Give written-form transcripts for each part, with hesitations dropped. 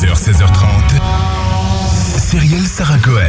16h30, Cyrielle Sarah Cohen.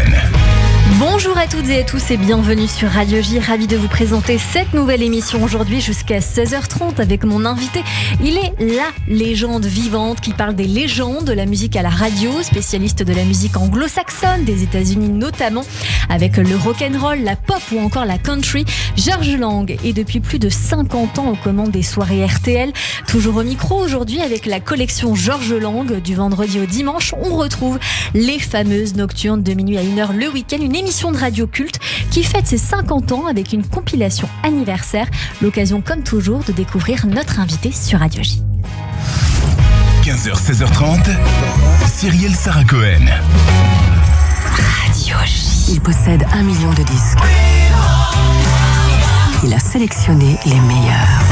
Bonjour à toutes et à tous et bienvenue sur Radio J. Ravi de vous présenter cette nouvelle émission aujourd'hui jusqu'à 16h30 avec mon invité. Il est la légende vivante qui parle des légendes de la musique à la radio, spécialiste de la musique anglo-saxonne, des États-Unis notamment, avec le rock'n'roll, la pop ou encore la country. Georges Lang est depuis plus de 50 ans aux commandes des soirées RTL. Toujours au micro aujourd'hui avec la collection Georges Lang du vendredi au dimanche. On retrouve les fameuses nocturnes de minuit à 1h le week-end. Une émission de radio culte qui fête ses 50 ans avec une compilation anniversaire. L'occasion, comme toujours, de découvrir notre invité sur Radio J. 15h, 16h30, Cyrielle Sarah Cohen. Radio J. Il possède 1 million de disques. Il a sélectionné les meilleurs.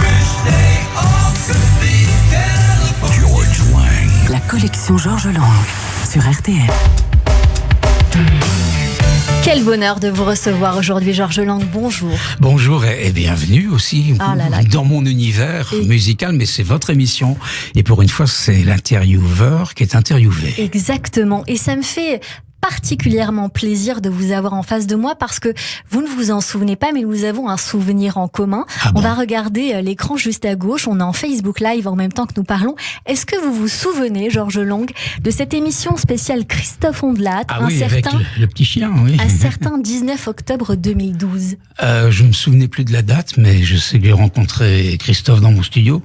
George Lang. La collection Georges Lang sur RTL. Quel bonheur de vous recevoir aujourd'hui, Georges Lang. Bonjour. Bonjour et bienvenue aussi dans mon univers musical, mais c'est votre émission. Et pour une fois, c'est l'intervieweur qui est interviewé. Exactement. Et ça me fait particulièrement plaisir de vous avoir en face de moi parce que vous ne vous en souvenez pas, mais nous avons un souvenir en commun. On va regarder l'écran juste à gauche. On est en Facebook Live en même temps que nous parlons. Est-ce que vous vous souvenez, Georges Lang, de cette émission spéciale Christophe Ondelat, avec le petit chien, oui. Un certain 19 octobre 2012. Je me souvenais plus de la date, mais je sais que j'ai rencontré Christophe dans mon studio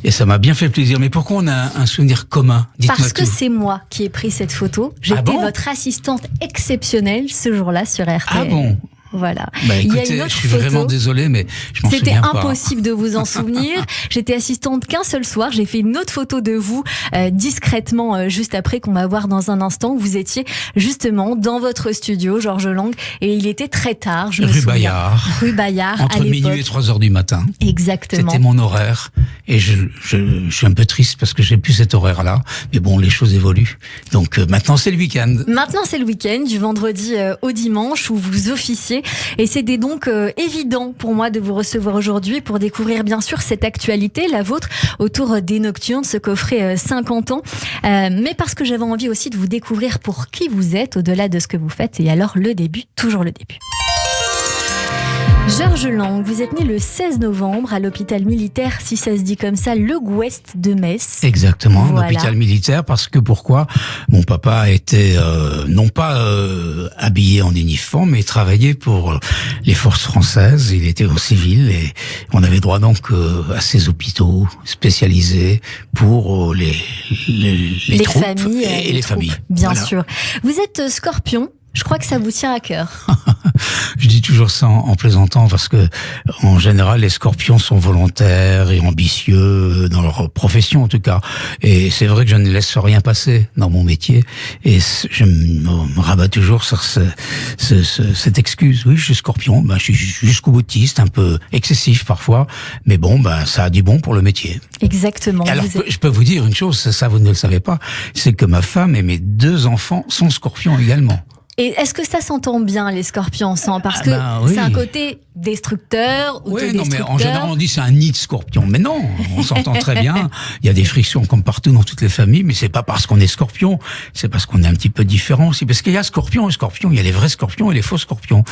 et ça m'a bien fait plaisir. Mais pourquoi on a un souvenir commun? Dites-moi parce que tout. c'est moi qui ai pris cette photo. J'étais votre assistante exceptionnelle ce jour-là sur RTL. Ah bon? Voilà. Écoutez, il y a une autre je suis photo. vraiment désolé, mais je m'en souviens pas. C'était impossible de vous en souvenir. J'étais assistante qu'un seul soir. J'ai fait une autre photo de vous discrètement juste après qu'on va voir dans un instant. Vous étiez justement dans votre studio, Georges Lang, et il était très tard. Je me souviens. Rue Bayard. Entre minuit et 3h du matin. Exactement. C'était mon horaire. Et je suis un peu triste parce que j'ai plus cet horaire-là. Mais bon, les choses évoluent. Donc maintenant, c'est le week-end. Maintenant, c'est le week-end, du vendredi au dimanche, où vous officiez. Et c'était donc évident pour moi de vous recevoir aujourd'hui pour découvrir bien sûr cette actualité, la vôtre, autour des Nocturnes, ce coffret 50 ans. Mais parce que j'avais envie aussi de vous découvrir pour qui vous êtes, au-delà de ce que vous faites. Et alors, le début, toujours le début. Georges Lang, vous êtes né le 16 novembre à l'hôpital militaire, si ça se dit comme ça, le Gouest de Metz. Exactement, voilà. L'hôpital militaire, parce que pourquoi? Mon papa était non pas habillé en uniforme, mais travaillait pour les forces françaises. Il était au civil et on avait droit donc à ces hôpitaux spécialisés pour les troupes familles et les familles. Bien voilà. sûr. Vous êtes Scorpion. Je crois que ça vous tient à cœur. Je dis toujours ça en plaisantant parce que, en général, les scorpions sont volontaires et ambitieux dans leur profession, en tout cas. Et c'est vrai que je ne laisse rien passer dans mon métier. Et je me rabats toujours sur cette excuse. Oui, je suis scorpion. Je suis jusqu'au boutiste, un peu excessif parfois. Mais bon, ça a du bon pour le métier. Exactement. Alors, je peux vous dire une chose, ça vous ne le savez pas, c'est que ma femme et mes 2 enfants sont scorpions également. Et est-ce que ça s'entend bien, les scorpions ensemble? Parce que oui. c'est un côté destructeur ou oui, non, mais destructeur. en général, on dit c'est un nid de scorpion. Mais non, on s'entend très bien. Il y a des frictions comme partout dans toutes les familles, mais c'est pas parce qu'on est scorpion, c'est parce qu'on est un petit peu différent aussi. Parce qu'il y a scorpion et scorpion, il y a les vrais scorpions et les faux scorpions.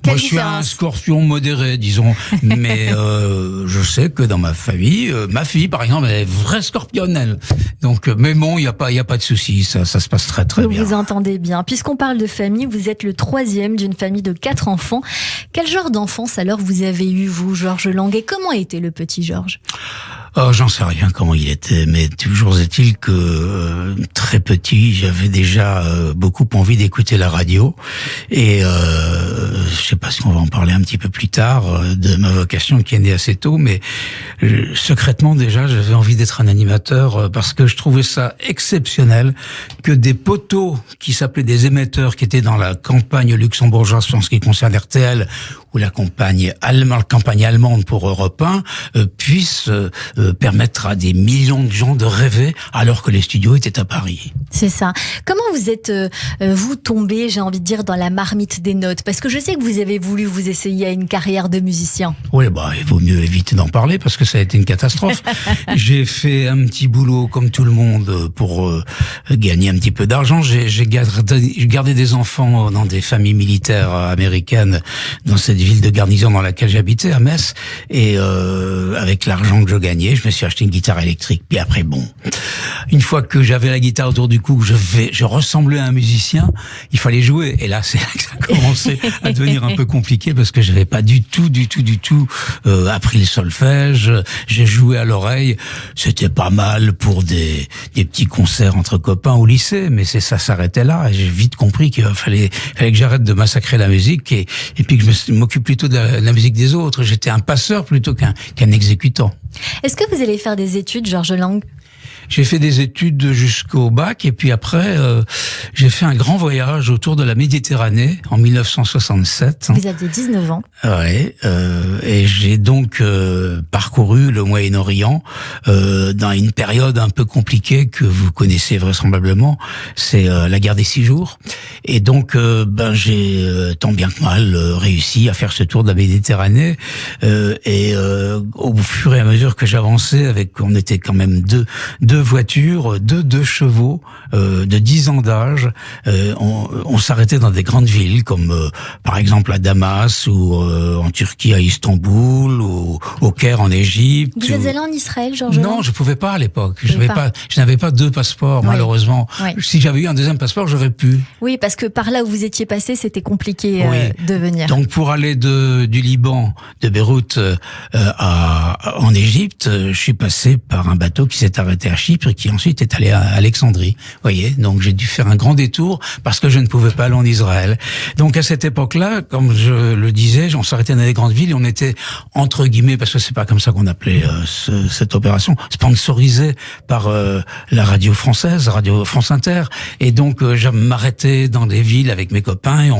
Quelle Moi, je suis un scorpion modéré, disons. Mais je sais que dans ma famille, ma fille, par exemple, elle est vraie scorpionne, elle. Donc, mais bon, il y a pas de souci, ça se passe très très bien. Vous entendez bien. Puisqu'on parle de famille, vous êtes le 3e d'une famille de 4 enfants. Quel genre d'enfance alors vous avez eu, vous, Georges Lang, et comment était le petit Georges? Oh, j'en sais rien comment il était, mais toujours est-il que très petit, j'avais déjà beaucoup envie d'écouter la radio. Et je sais pas si on va en parler un petit peu plus tard de ma vocation qui est née assez tôt, mais secrètement déjà, j'avais envie d'être un animateur parce que je trouvais ça exceptionnel que des poteaux qui s'appelaient des émetteurs, qui étaient dans la campagne luxembourgeoise en ce qui concerne RTL, ou la campagne allemande pour Europe 1, puissent permettre à des millions de gens de rêver alors que les studios étaient à Paris. C'est ça. Comment vous êtes, vous tombé, j'ai envie de dire, dans la marmite des notes? Parce que je sais que vous avez voulu vous essayer à une carrière de musicien. Oui, il vaut mieux éviter d'en parler parce que ça a été une catastrophe. J'ai fait un petit boulot comme tout le monde pour gagner un petit peu d'argent. J'ai gardé des enfants dans des familles militaires américaines dans cette ville de garnison dans laquelle j'habitais, à Metz. Et avec l'argent que je gagnais, je me suis acheté une guitare électrique. Puis après, bon, une fois que j'avais la guitare autour du cou, je ressemblais à un musicien, il fallait jouer. Et là, c'est là que ça a commencé à devenir un peu compliqué parce que j'avais pas du tout appris le solfège. J'ai joué à l'oreille. C'était pas mal pour des petits concerts entre copains au lycée, mais ça s'arrêtait là. Et j'ai vite compris qu'il fallait que j'arrête de massacrer la musique et puis que je m'occupe plutôt de la musique des autres. J'étais un passeur plutôt qu'un exécutant. Est-ce que vous allez faire des études, Georges Lang ? J'ai fait des études jusqu'au bac et puis après, j'ai fait un grand voyage autour de la Méditerranée en 1967. Vous aviez 19 ans. Ouais, et j'ai donc parcouru le Moyen-Orient dans une période un peu compliquée que vous connaissez vraisemblablement, c'est la guerre des 6 jours. Et donc, j'ai tant bien que mal réussi à faire ce tour de la Méditerranée. Et au fur et à mesure que j'avançais, on était quand même deux voitures, deux chevaux de 10 ans d'âge. On s'arrêtait dans des grandes villes comme par exemple à Damas ou en Turquie à Istanbul ou au Caire en Égypte. Vous êtes allé en Israël, Georges Lang ? Non, je pouvais pas à l'époque. Je n'avais pas 2 passeports, malheureusement. Oui. Si j'avais eu un deuxième passeport, j'aurais pu. Oui, parce que par là où vous étiez passé, c'était compliqué de venir. Donc pour aller du Liban, de Beyrouth en Égypte, je suis passé par un bateau qui s'est arrêté à Chypre et qui ensuite est allé à Alexandrie. Vous voyez, donc j'ai dû faire un grand détour parce que je ne pouvais pas aller en Israël. Donc à cette époque-là, comme je le disais, on s'arrêtait dans des grandes villes et on était entre guillemets, parce que c'est pas comme ça qu'on appelait cette opération, sponsorisé par la radio française, Radio France Inter. Et donc je m'arrêtais dans des villes avec mes copains et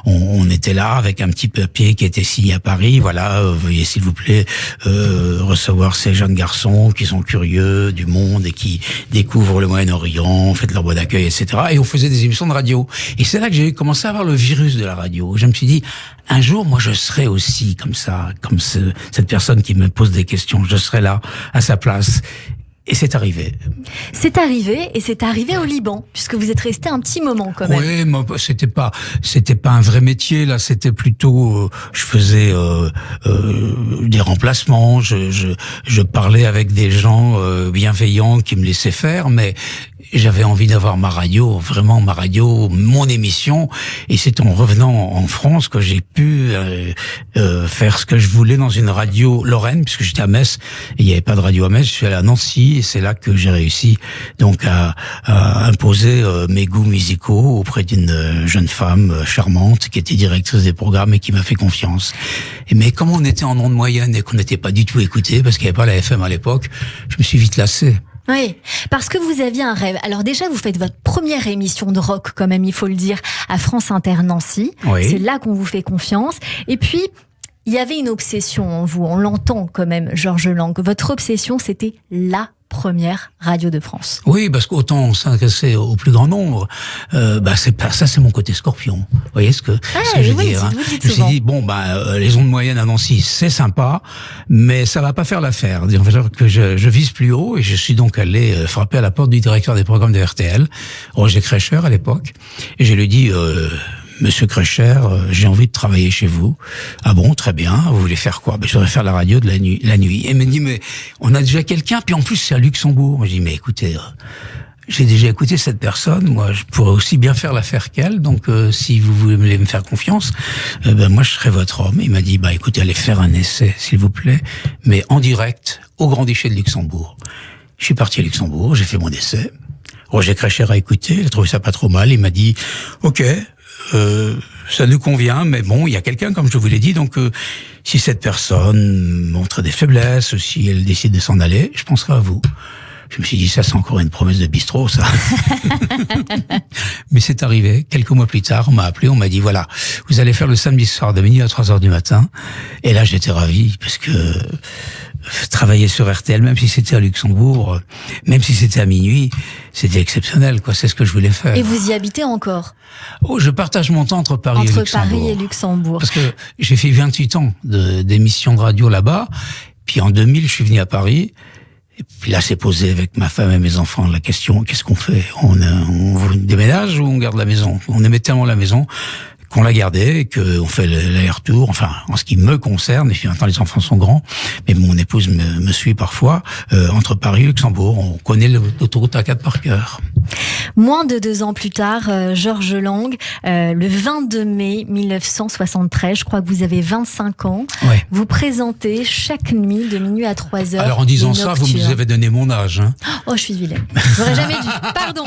on était là avec un petit papier qui était signé à Paris. Voilà, veuillez s'il vous plaît recevoir ces jeunes garçons qui sont curieux du monde et qui découvrent le Moyen-Orient, faites leur bon accueil, etc. Et on faisait des émissions de radio. Et c'est là que j'ai commencé à avoir le virus de la radio. Je me suis dit, un jour, moi, je serai aussi comme ça, cette personne qui me pose des questions. Je serai là, à sa place. Et c'est arrivé. C'est arrivé au Liban, puisque vous êtes resté un petit moment quand même. Oui, moi, c'était pas un vrai métier, là, c'était plutôt, je faisais des remplacements, je parlais avec des gens bienveillants qui me laissaient faire, mais j'avais envie d'avoir ma radio, mon émission, et c'est en revenant en France que j'ai pu faire ce que je voulais dans une radio lorraine, puisque j'étais à Metz, et il n'y avait pas de radio à Metz, je suis allé à Nancy, et c'est là que j'ai réussi donc à imposer mes goûts musicaux auprès d'une jeune femme charmante qui était directrice des programmes et qui m'a fait confiance. Mais comme on était en onde moyenne et qu'on n'était pas du tout écouté, parce qu'il n'y avait pas la FM à l'époque, je me suis vite lassé. Oui, parce que vous aviez un rêve. Alors déjà, vous faites votre première émission de rock, quand même, il faut le dire, à France Inter Nancy. Oui. C'est là qu'on vous fait confiance. Et puis, il y avait une obsession en vous, on l'entend quand même, Georges Lang. Votre obsession, c'était la première radio de France. Oui, parce qu'autant s'intéresser au plus grand nombre, c'est pas ça, c'est mon côté scorpion. Vous voyez ce que je veux dire. Je me suis dit les ondes moyennes à Nancy, c'est sympa, mais ça va pas faire l'affaire. Il va falloir que je vise plus haut, et je suis donc allé frapper à la porte du directeur des programmes de RTL, Roger Krecher à l'époque, et je lui ai dit Monsieur Krecher, j'ai envie de travailler chez vous. Ah bon, très bien. Vous voulez faire quoi? Je voudrais faire la radio de la nuit. Et il me dit, mais on a déjà quelqu'un, puis en plus c'est à Luxembourg. Je dis, mais écoutez, j'ai déjà écouté cette personne. Moi, je pourrais aussi bien faire l'affaire qu'elle. Donc, si vous voulez me faire confiance, moi, je serai votre homme. Il m'a dit, écoutez, allez faire un essai, s'il vous plaît, mais en direct au Grand-Duché de Luxembourg. Je suis parti à Luxembourg, j'ai fait mon essai. Roger Krecher a écouté, il a trouvé ça pas trop mal. Il m'a dit, ok. Ça nous convient, mais bon, il y a quelqu'un, comme je vous l'ai dit, donc si cette personne montre des faiblesses, si elle décide de s'en aller, je penserai à vous. Je me suis dit, ça c'est encore une promesse de bistrot, ça. Mais c'est arrivé, quelques mois plus tard, on m'a appelé, on m'a dit, voilà, vous allez faire le samedi soir de minuit à 3h du matin. Et là, j'étais ravi, parce que travailler sur RTL, même si c'était à Luxembourg, même si c'était à minuit, c'était exceptionnel, quoi. C'est ce que je voulais faire. Et vous y habitez encore? Oh, je partage mon temps entre Paris et Luxembourg. Paris et Luxembourg. Parce que j'ai fait 28 ans d'émissions de radio là-bas. Puis en 2000, je suis venu à Paris. Et puis là, c'est posé avec ma femme et mes enfants la question, qu'est-ce qu'on fait? On déménage ou on garde la maison? On aimait tellement la maison qu'on l'a gardée et qu'on fait l'aller-retour, enfin, en ce qui me concerne, et puis maintenant les enfants sont grands, mais mon épouse me suit parfois, entre Paris et Luxembourg. On connaît l'autoroute A4 par cœur. Moins de 2 ans plus tard, Georges Lang, le 22 mai 1973, je crois que vous avez 25 ans, Ouais. vous présentez chaque nuit de minuit à 3 heures. Alors en disant les ça, vous nocturnes. me avez donné mon âge. Hein. Oh, je suis vilaine. J'aurais jamais dû. Pardon.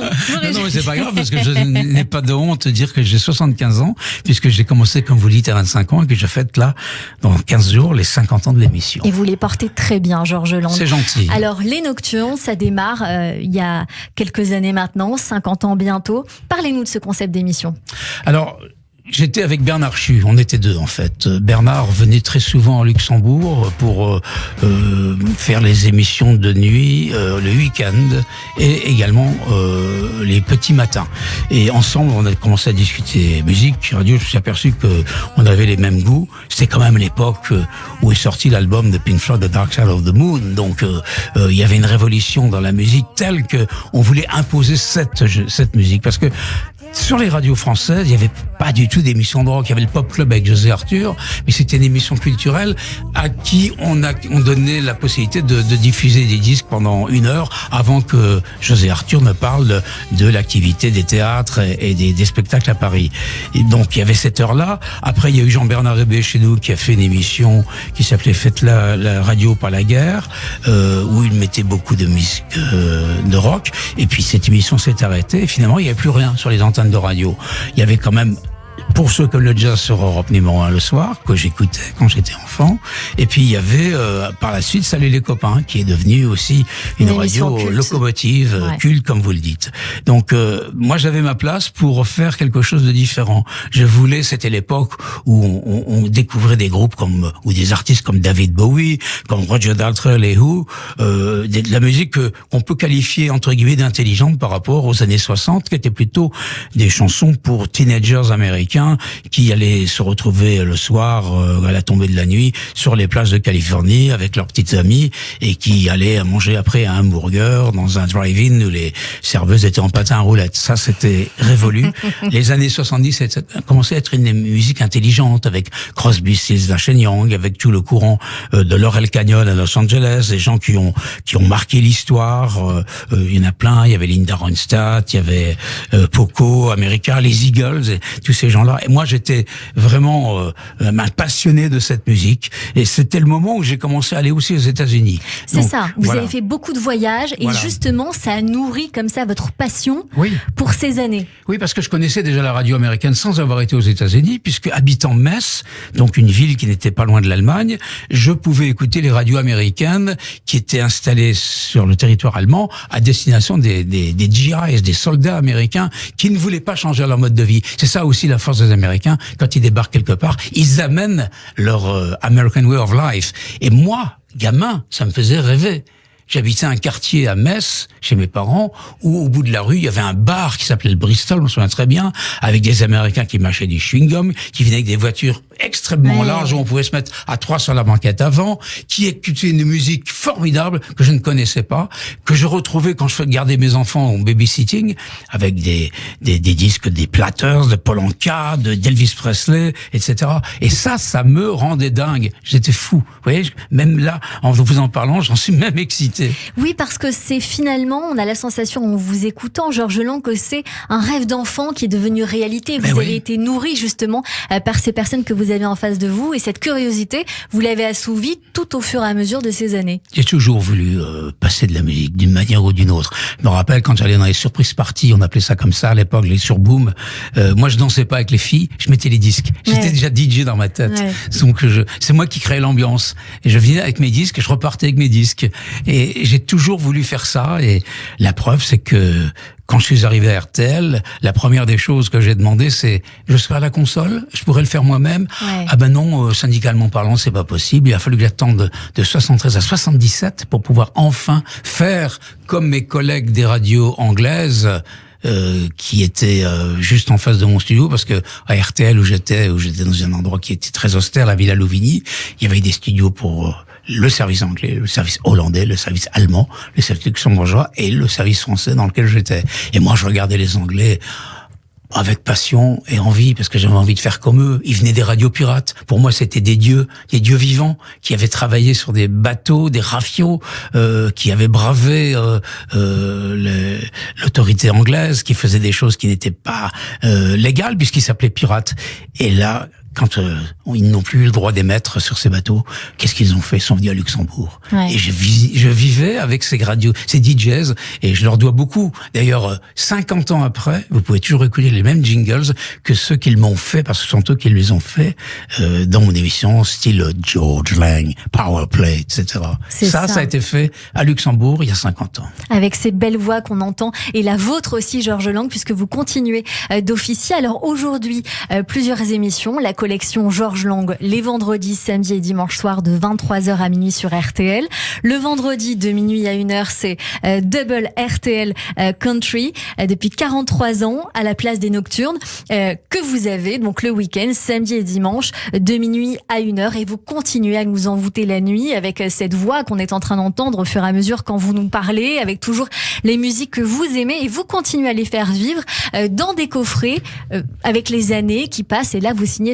Non, mais c'est pas grave parce que je n'ai pas de honte de dire que j'ai 75 ans puisque j'ai commencé, comme vous le dites, à 25 ans et que je fête là, dans 15 jours, les 50 ans de l'émission. Et vous les portez très bien, Georges Lang. C'est gentil. Alors, les Nocturnes, ça démarre il y a quelques années maintenant, 50 ans bientôt. Parlez-nous de ce concept d'émission. Alors, j'étais avec Bernard Chu, on était 2 en fait. Bernard venait très souvent à Luxembourg pour faire les émissions de nuit, le week-end et également les petits matins. Et ensemble, on a commencé à discuter musique, radio. Je me suis aperçu que on avait les mêmes goûts. C'était quand même l'époque où est sorti l'album de Pink Floyd, The Dark Side of the Moon. Donc, il y avait une révolution dans la musique telle que on voulait imposer cette musique parce que sur les radios françaises, il n'y avait pas du tout d'émission de rock. Il y avait le Pop Club avec José Arthur, mais c'était une émission culturelle à qui on donnait la possibilité de diffuser des disques pendant 1 heure avant que José Arthur ne parle de l'activité des théâtres et des spectacles à Paris. Et donc, il y avait cette heure-là. Après, il y a eu Jean-Bernard Hébé chez nous qui a fait une émission qui s'appelait Faites la radio par la guerre, où il mettait beaucoup de musique de rock. Et puis, cette émission s'est arrêtée. Et finalement, il n'y avait plus rien sur les antennes de radio. Il y avait quand même, pour ceux comme le jazz sur Europe numéro 1 le soir, que j'écoutais quand j'étais enfant. Et puis il y avait par la suite Salut les copains, qui est devenu aussi une radio culte. Locomotive, ouais. Culte comme vous le dites. Donc moi j'avais ma place pour faire quelque chose de différent. Je voulais, c'était l'époque où on découvrait des groupes comme ou des artistes comme David Bowie, comme Roger Daltrey, les Who, de la musique qu'on peut qualifier entre guillemets d'intelligente par rapport aux années 60, qui étaient plutôt des chansons pour teenagers américains qui allaient se retrouver le soir à la tombée de la nuit sur les plages de Californie avec leurs petites amies et qui allaient manger après un hamburger dans un drive-in où les serveuses étaient en patin à roulettes. Ça, c'était révolu. Les années 70 a commencé à être une musique intelligente avec Crosby, Stills, Nash & Young, avec tout le courant de Laurel Canyon à Los Angeles, des gens qui ont marqué l'histoire. Il y en a plein. Il y avait Linda Ronstadt, il y avait Poco, America, les Eagles, et tous ces gens-là. Et moi, j'étais vraiment passionné de cette musique. Et c'était le moment où j'ai commencé à aller aussi aux États-Unis. C'est ça. Vous avez fait beaucoup de voyages et justement, ça a nourri comme ça votre passion pour ces années. Oui, parce que je connaissais déjà la radio américaine sans avoir été aux États-Unis, puisque habitant Metz, donc une ville qui n'était pas loin de l'Allemagne, je pouvais écouter les radios américaines qui étaient installées sur le territoire allemand à destination des GIs, des soldats américains qui ne voulaient pas changer leur mode de vie. C'est ça aussi la force des Américains. Quand ils débarquent quelque part, ils amènent leur American Way of Life. Et moi, gamin, ça me faisait rêver. J'habitais un quartier à Metz, chez mes parents, où au bout de la rue, il y avait un bar qui s'appelait le Bristol, on me souvient très bien, avec des Américains qui mâchaient du chewing-gum, qui venaient avec des voitures extrêmement larges, où on pouvait se mettre à 3 sur la banquette avant, qui écoutaient une musique formidable que je ne connaissais pas, que je retrouvais quand je gardais mes enfants au babysitting, avec des disques des Platters, de Paul Anka, d'Elvis Presley, etc. Et ça me rendait dingue. J'étais fou. Vous voyez, même là, en vous en parlant, j'en suis même excité. Oui, parce que c'est finalement, on a la sensation en vous écoutant, Georges Lang, que c'est un rêve d'enfant qui est devenu réalité. Vous avez été nourri justement par ces personnes que vous avez en face de vous et cette curiosité, vous l'avez assouvie tout au fur et à mesure de ces années. J'ai toujours voulu passer de la musique d'une manière ou d'une autre. Je me rappelle quand j'allais dans les surprises parties, on appelait ça comme ça à l'époque, les surboom. Moi, je dansais pas avec les filles, je mettais les disques. J'étais déjà DJ dans ma tête. Donc c'est moi qui créais l'ambiance. Et je venais avec mes disques et je repartais avec mes disques. Et j'ai toujours voulu faire ça, et la preuve, c'est que quand je suis arrivé à RTL, la première des choses que j'ai demandé, c'est je serai à la console, je pourrais le faire moi-même. Ah ben non, syndicalement parlant, c'est pas possible. Il a fallu que j'attende de 73 à 77 pour pouvoir enfin faire comme mes collègues des radios anglaises. Qui était juste en face de mon studio, parce que à RTL où j'étais dans un endroit qui était très austère, la Villa Louvigny, il y avait des studios pour le service anglais, le service hollandais, le service allemand, le service luxembourgeois et le service français dans lequel j'étais. Et moi, je regardais les Anglais avec passion et envie, parce que j'avais envie de faire comme eux. Ils venaient des radios pirates. Pour moi, c'était des dieux vivants, qui avaient travaillé sur des bateaux, des rafiaux, qui avaient bravé l'autorité anglaise, qui faisaient des choses qui n'étaient pas légales, puisqu'ils s'appelaient pirates. Et là, quand ils n'ont plus eu le droit d'émettre sur ces bateaux, qu'est-ce qu'ils ont fait? Ils sont venus à Luxembourg. Ouais. Et je vivais avec ces radios, ces DJs, et je leur dois beaucoup. D'ailleurs, 50 ans après, vous pouvez toujours écouter les mêmes jingles que ceux qu'ils m'ont fait, parce que ce sont eux qui les ont fait dans mon émission, style George Lang, Powerplay, etc. Ça a été fait à Luxembourg il y a 50 ans. Avec ces belles voix qu'on entend, et la vôtre aussi, Georges Lang, puisque vous continuez d'officier. Alors aujourd'hui, plusieurs émissions, la collection Georges Lang, les vendredis, samedis et dimanches soirs de 23h à minuit sur RTL. Le vendredi de minuit à 1h, c'est Double RTL Country, depuis 43 ans à la place des Nocturnes, que vous avez donc le week-end, samedi et dimanche, de minuit à 1h, et vous continuez à nous envoûter la nuit avec cette voix qu'on est en train d'entendre au fur et à mesure quand vous nous parlez, avec toujours les musiques que vous aimez, et vous continuez à les faire vivre dans des coffrets avec les années qui passent, et là vous signez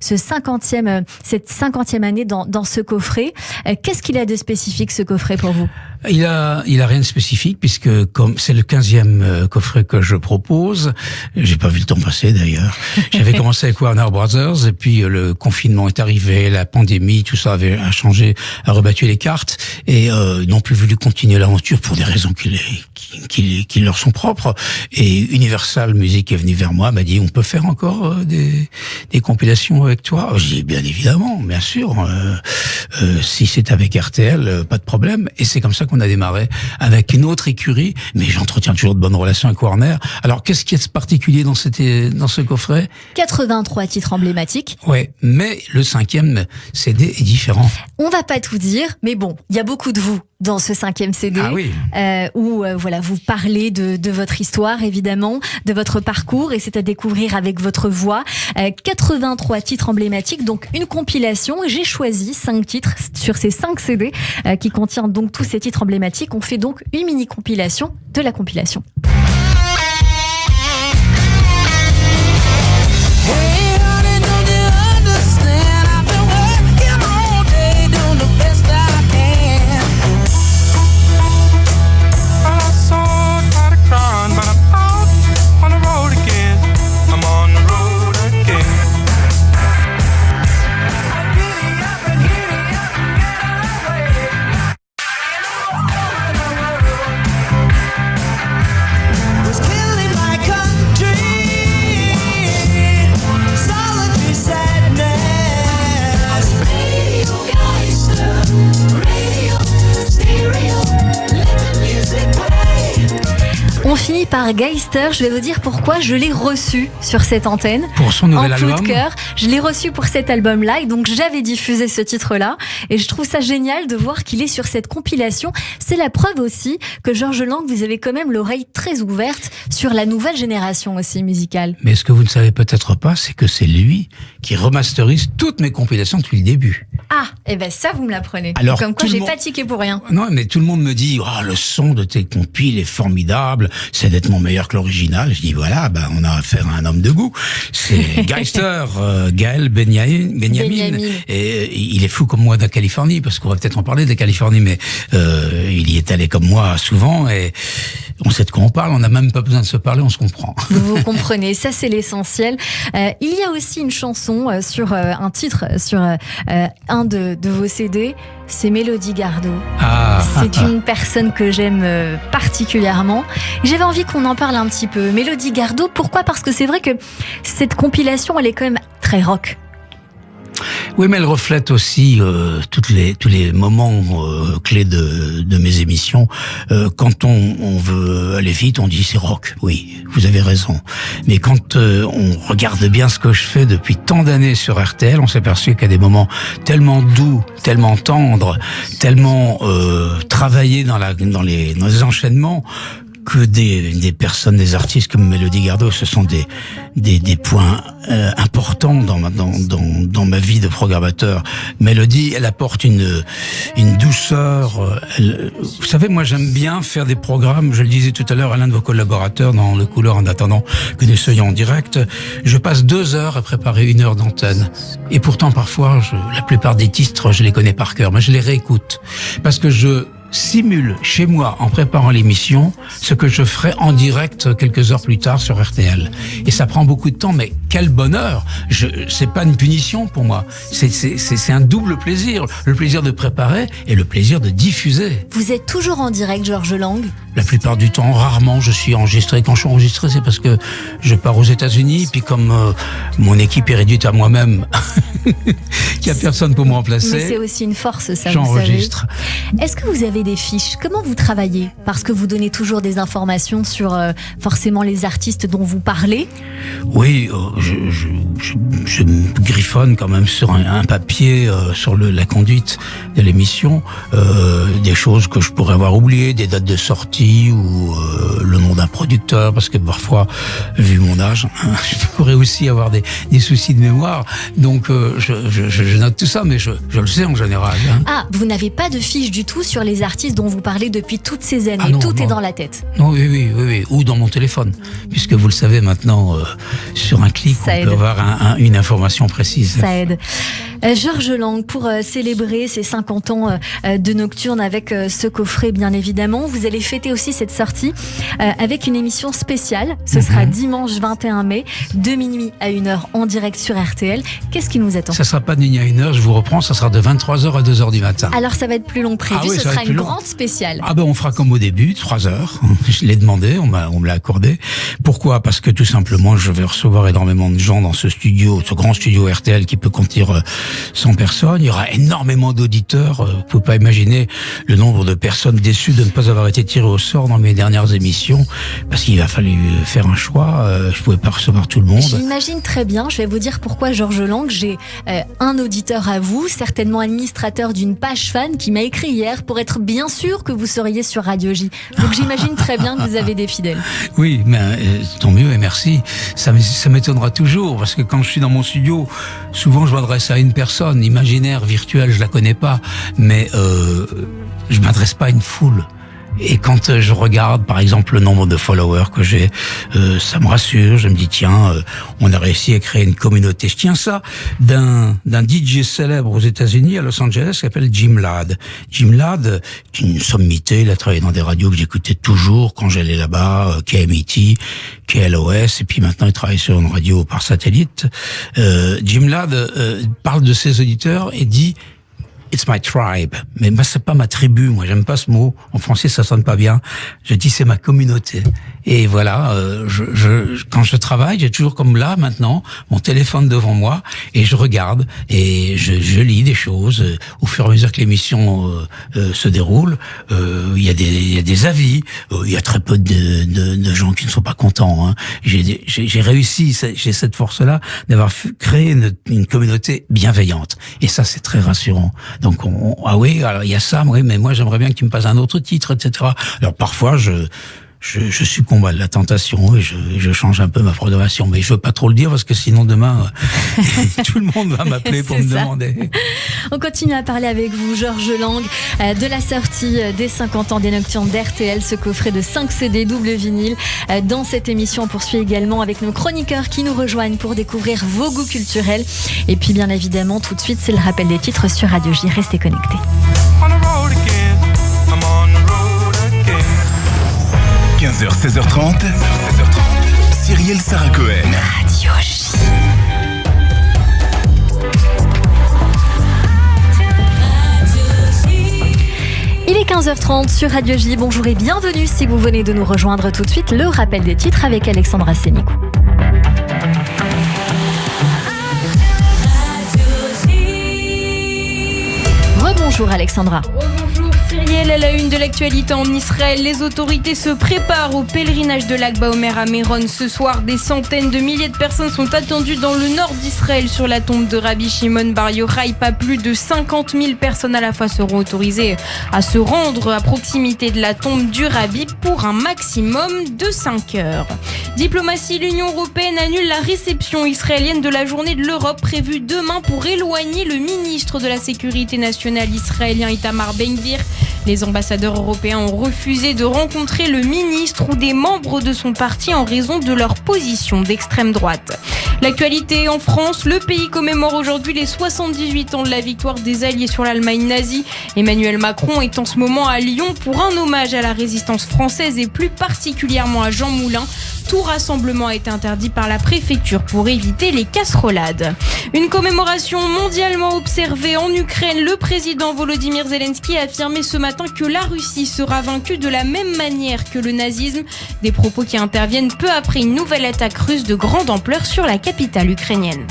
cette 50e année dans ce coffret. Qu'est-ce qu'il a de spécifique, ce coffret, pour vous? Il a rien de spécifique, puisque comme c'est le 15e coffret que je propose, j'ai pas vu le temps passer d'ailleurs. J'avais commencé avec Warner Brothers, et puis le confinement est arrivé, la pandémie, tout ça a changé, a rebattu les cartes, et ils n'ont plus voulu continuer l'aventure pour des raisons qui leur sont propres. Et Universal Music est venu vers moi, m'a dit: on peut faire encore des compilations avec toi? J'ai dit: bien évidemment, bien sûr, si c'est avec RTL, pas de problème. Et c'est comme ça qu'on a démarré avec une autre écurie, mais j'entretiens toujours de bonnes relations avec Warner. Alors, qu'est-ce qui est de particulier dans ce coffret? 83 titres emblématiques. Ouais, mais le 5e CD est différent. On va pas tout dire, mais bon, il y a beaucoup de vous dans ce 5e CD, où voilà, vous parlez de votre histoire, évidemment, de votre parcours, et c'est à découvrir avec votre voix. 83 titres emblématiques, donc une compilation. J'ai choisi 5 titres sur ces 5 CD qui contiennent donc tous ces titres emblématiques. On fait donc une mini compilation de la compilation. On finit par Geister. Je vais vous dire pourquoi je l'ai reçu sur cette antenne. Pour son nouvel album. En coup de cœur. Je l'ai reçu pour cet album-là, et donc j'avais diffusé ce titre-là. Et je trouve ça génial de voir qu'il est sur cette compilation. C'est la preuve aussi que Georges Lang, vous avez quand même l'oreille très ouverte sur la nouvelle génération aussi musicale. Mais ce que vous ne savez peut-être pas, c'est que c'est lui qui remasterise toutes mes compilations depuis le début. Ah, et ben ça, vous me l'apprenez. Alors, comme quoi, j'ai pas tiqué pour rien. Non, mais tout le monde me dit: oh, le son de tes compiles est formidable, c'est nettement meilleur que l'original. Je dis: voilà, on a affaire à un homme de goût. C'est Geister, Gaël Benjamin. Et il est fou comme moi de la Californie, parce qu'on va peut-être en parler de la Californie, mais il y est allé comme moi souvent, et on sait de quoi on parle. On n'a même pas besoin de se parler, on se comprend. Vous comprenez, ça c'est l'essentiel. Il y a aussi une chanson sur un titre sur un de vos CD, c'est Mélodie Gardot. C'est une personne que j'aime particulièrement. J'avais envie qu'on en parle un petit peu. Mélodie Gardot, pourquoi? Parce que c'est vrai que cette compilation, elle est quand même très rock. Oui, mais elle reflète aussi tous les moments clés de mes émissions. Quand on veut aller vite, on dit c'est rock. Oui, vous avez raison. Mais quand on regarde bien ce que je fais depuis tant d'années sur RTL, on s'est aperçu qu'il y a des moments tellement doux, tellement tendres, tellement travaillés dans les enchaînements, que des personnes, des artistes comme Mélodie Gardot. Ce sont des points importants dans ma vie de programmateur. Mélodie, elle apporte une douceur. Vous savez, moi j'aime bien faire des programmes. Je le disais tout à l'heure à l'un de vos collaborateurs dans Le Couleur en attendant que nous soyons en direct. Je passe 2 heures à préparer 1 heure d'antenne. Et pourtant parfois, la plupart des titres, je les connais par cœur, mais je les réécoute parce que je simule chez moi, en préparant l'émission, ce que je ferai en direct quelques heures plus tard sur RTL. Et ça prend beaucoup de temps, mais quel bonheur! C'est pas une punition pour moi. C'est un double plaisir. Le plaisir de préparer et le plaisir de diffuser. Vous êtes toujours en direct, Georges Lang? La plupart du temps, rarement, je suis enregistré. Quand je suis enregistré, c'est parce que je pars aux États-Unis, puis comme mon équipe est réduite à moi-même, qu'il n'y a personne pour me remplacer. Mais c'est aussi une force, ça, j'enregistre. Vous savez. Est-ce que vous avez des fiches? Comment vous travaillez? Parce que vous donnez toujours des informations sur forcément les artistes dont vous parlez. Oui, je griffonne quand même sur un papier sur la conduite de l'émission, des choses que je pourrais avoir oubliées, des dates de sortie ou le nom d'un producteur, parce que parfois, vu mon âge, je pourrais aussi avoir des soucis de mémoire. Donc je note tout ça, mais je le sais en général. Hein. Ah, vous n'avez pas de fiche du tout sur les artistes dont vous parlez depuis toutes ces années. Non, tout non. est dans la tête. Non, oui. Ou dans mon téléphone. Puisque vous le savez maintenant, sur un clic, Ça on peut avoir une information précise. Ça aide. Georges Lang, pour célébrer ces 50 ans de Nocturne avec ce coffret, bien évidemment, vous allez fêter aussi cette sortie avec une émission spéciale. Ce sera dimanche 21 mai, de minuit à 1h en direct sur RTL. Qu'est-ce qui nous attend? Ça sera pas de minuit à 1h, je vous reprends, ça sera de 23h à 2h du matin. Alors ça va être plus long que prévu, Ah oui, ce ça va sera être plus une long. grande spéciale. Ah ben on fera comme au début, 3 heures. Je l'ai demandé, on me l'a accordé. Pourquoi? Parce que tout simplement, je vais recevoir énormément de gens dans ce studio, ce grand studio RTL qui peut contenir 100 personnes. Il y aura énormément d'auditeurs. Vous pouvez pas imaginer le nombre de personnes déçues de ne pas avoir été tirées au sort dans mes dernières émissions, parce qu'il a fallu faire un choix. Je pouvais pas recevoir tout le monde. J'imagine très bien. Je vais vous dire pourquoi, Georges Lang. J'ai un auditeur à vous, certainement administrateur d'une page fan, qui m'a écrit hier pour être bien sûr que vous seriez sur Radio J. Donc j'imagine très bien que vous avez des fidèles. Oui, mais tant mieux et merci. Ça m'étonnera toujours, parce que quand je suis dans mon studio, souvent je m'adresse à une personne imaginaire, virtuelle, je la connais pas, mais je m'adresse pas à une foule. Et quand je regarde, par exemple, le nombre de followers que j'ai, ça me rassure. Je me dis, tiens, on a réussi à créer une communauté. Je tiens ça d'un DJ célèbre aux États-Unis, à Los Angeles, qui s'appelle Jim Ladd. Jim Ladd, qui est une sommité, il a travaillé dans des radios que j'écoutais toujours quand j'allais là-bas, KMET, KLOS, et puis maintenant il travaille sur une radio par satellite. Jim Ladd parle de ses auditeurs et dit: It's my tribe. Mais moi, c'est pas ma tribu. Moi, j'aime pas ce mot. En français, ça sonne pas bien. Je dis c'est ma communauté. Et voilà, quand je travaille, j'ai toujours comme là, maintenant, mon téléphone devant moi et je regarde et je lis des choses. Au fur et à mesure que l'émission se déroule, il y a des avis. Il y a très peu de gens qui ne sont pas contents. Hein. J'ai réussi, j'ai cette force-là d'avoir créé une communauté bienveillante. Et ça, c'est très rassurant. Donc, ah oui, alors il y a ça, oui, mais moi j'aimerais bien que tu me passes un autre titre, etc. Alors parfois je succombe à la tentation et je change un peu ma programmation, mais je veux pas trop le dire parce que sinon demain tout le monde va m'appeler pour me demander. On continue à parler avec vous, Georges Lang, de la sortie des 50 ans des Nocturnes d'RTL, ce coffret de 5 CD double vinyle. Dans cette émission, on poursuit également avec nos chroniqueurs qui nous rejoignent pour découvrir vos goûts culturels. Et puis bien évidemment, tout de suite, c'est le rappel des titres sur Radio J. Restez connectés. 15h, 16h30, Cyrielle Sarah Cohen. Radio J. Il est 15h30 sur Radio J. Bonjour et bienvenue si vous venez de nous rejoindre tout de suite. Le rappel des titres avec Alexandra Sénicou. Rebonjour Alexandra. Bonjour Cyrielle, à la une de l'actualité en Israël, les autorités se préparent au pèlerinage de Lag Baomer à Méron. Ce soir, des centaines de milliers de personnes sont attendues dans le nord d'Israël sur la tombe de Rabbi Shimon Bar Yochai. Pas plus de 50 000 personnes à la fois seront autorisées à se rendre à proximité de la tombe du Rabbi pour un maximum de 5 heures. Diplomatie, l'Union européenne annule la réception israélienne de la journée de l'Europe prévue demain pour éloigner le ministre de la Sécurité nationale israélien Itamar Ben-Gvir. Les ambassadeurs européens ont refusé de rencontrer le ministre ou des membres de son parti en raison de leur position d'extrême droite. L'actualité en France, le pays commémore aujourd'hui les 78 ans de la victoire des Alliés sur l'Allemagne nazie. Emmanuel Macron est en ce moment à Lyon pour un hommage à la résistance française et plus particulièrement à Jean Moulin. Tout rassemblement a été interdit par la préfecture pour éviter les casserolades. Une commémoration mondialement observée en Ukraine. Le président Volodymyr Zelensky a affirmé ce matin que la Russie sera vaincue de la même manière que le nazisme. Des propos qui interviennent peu après une nouvelle attaque russe de grande ampleur sur la capitale ukrainienne.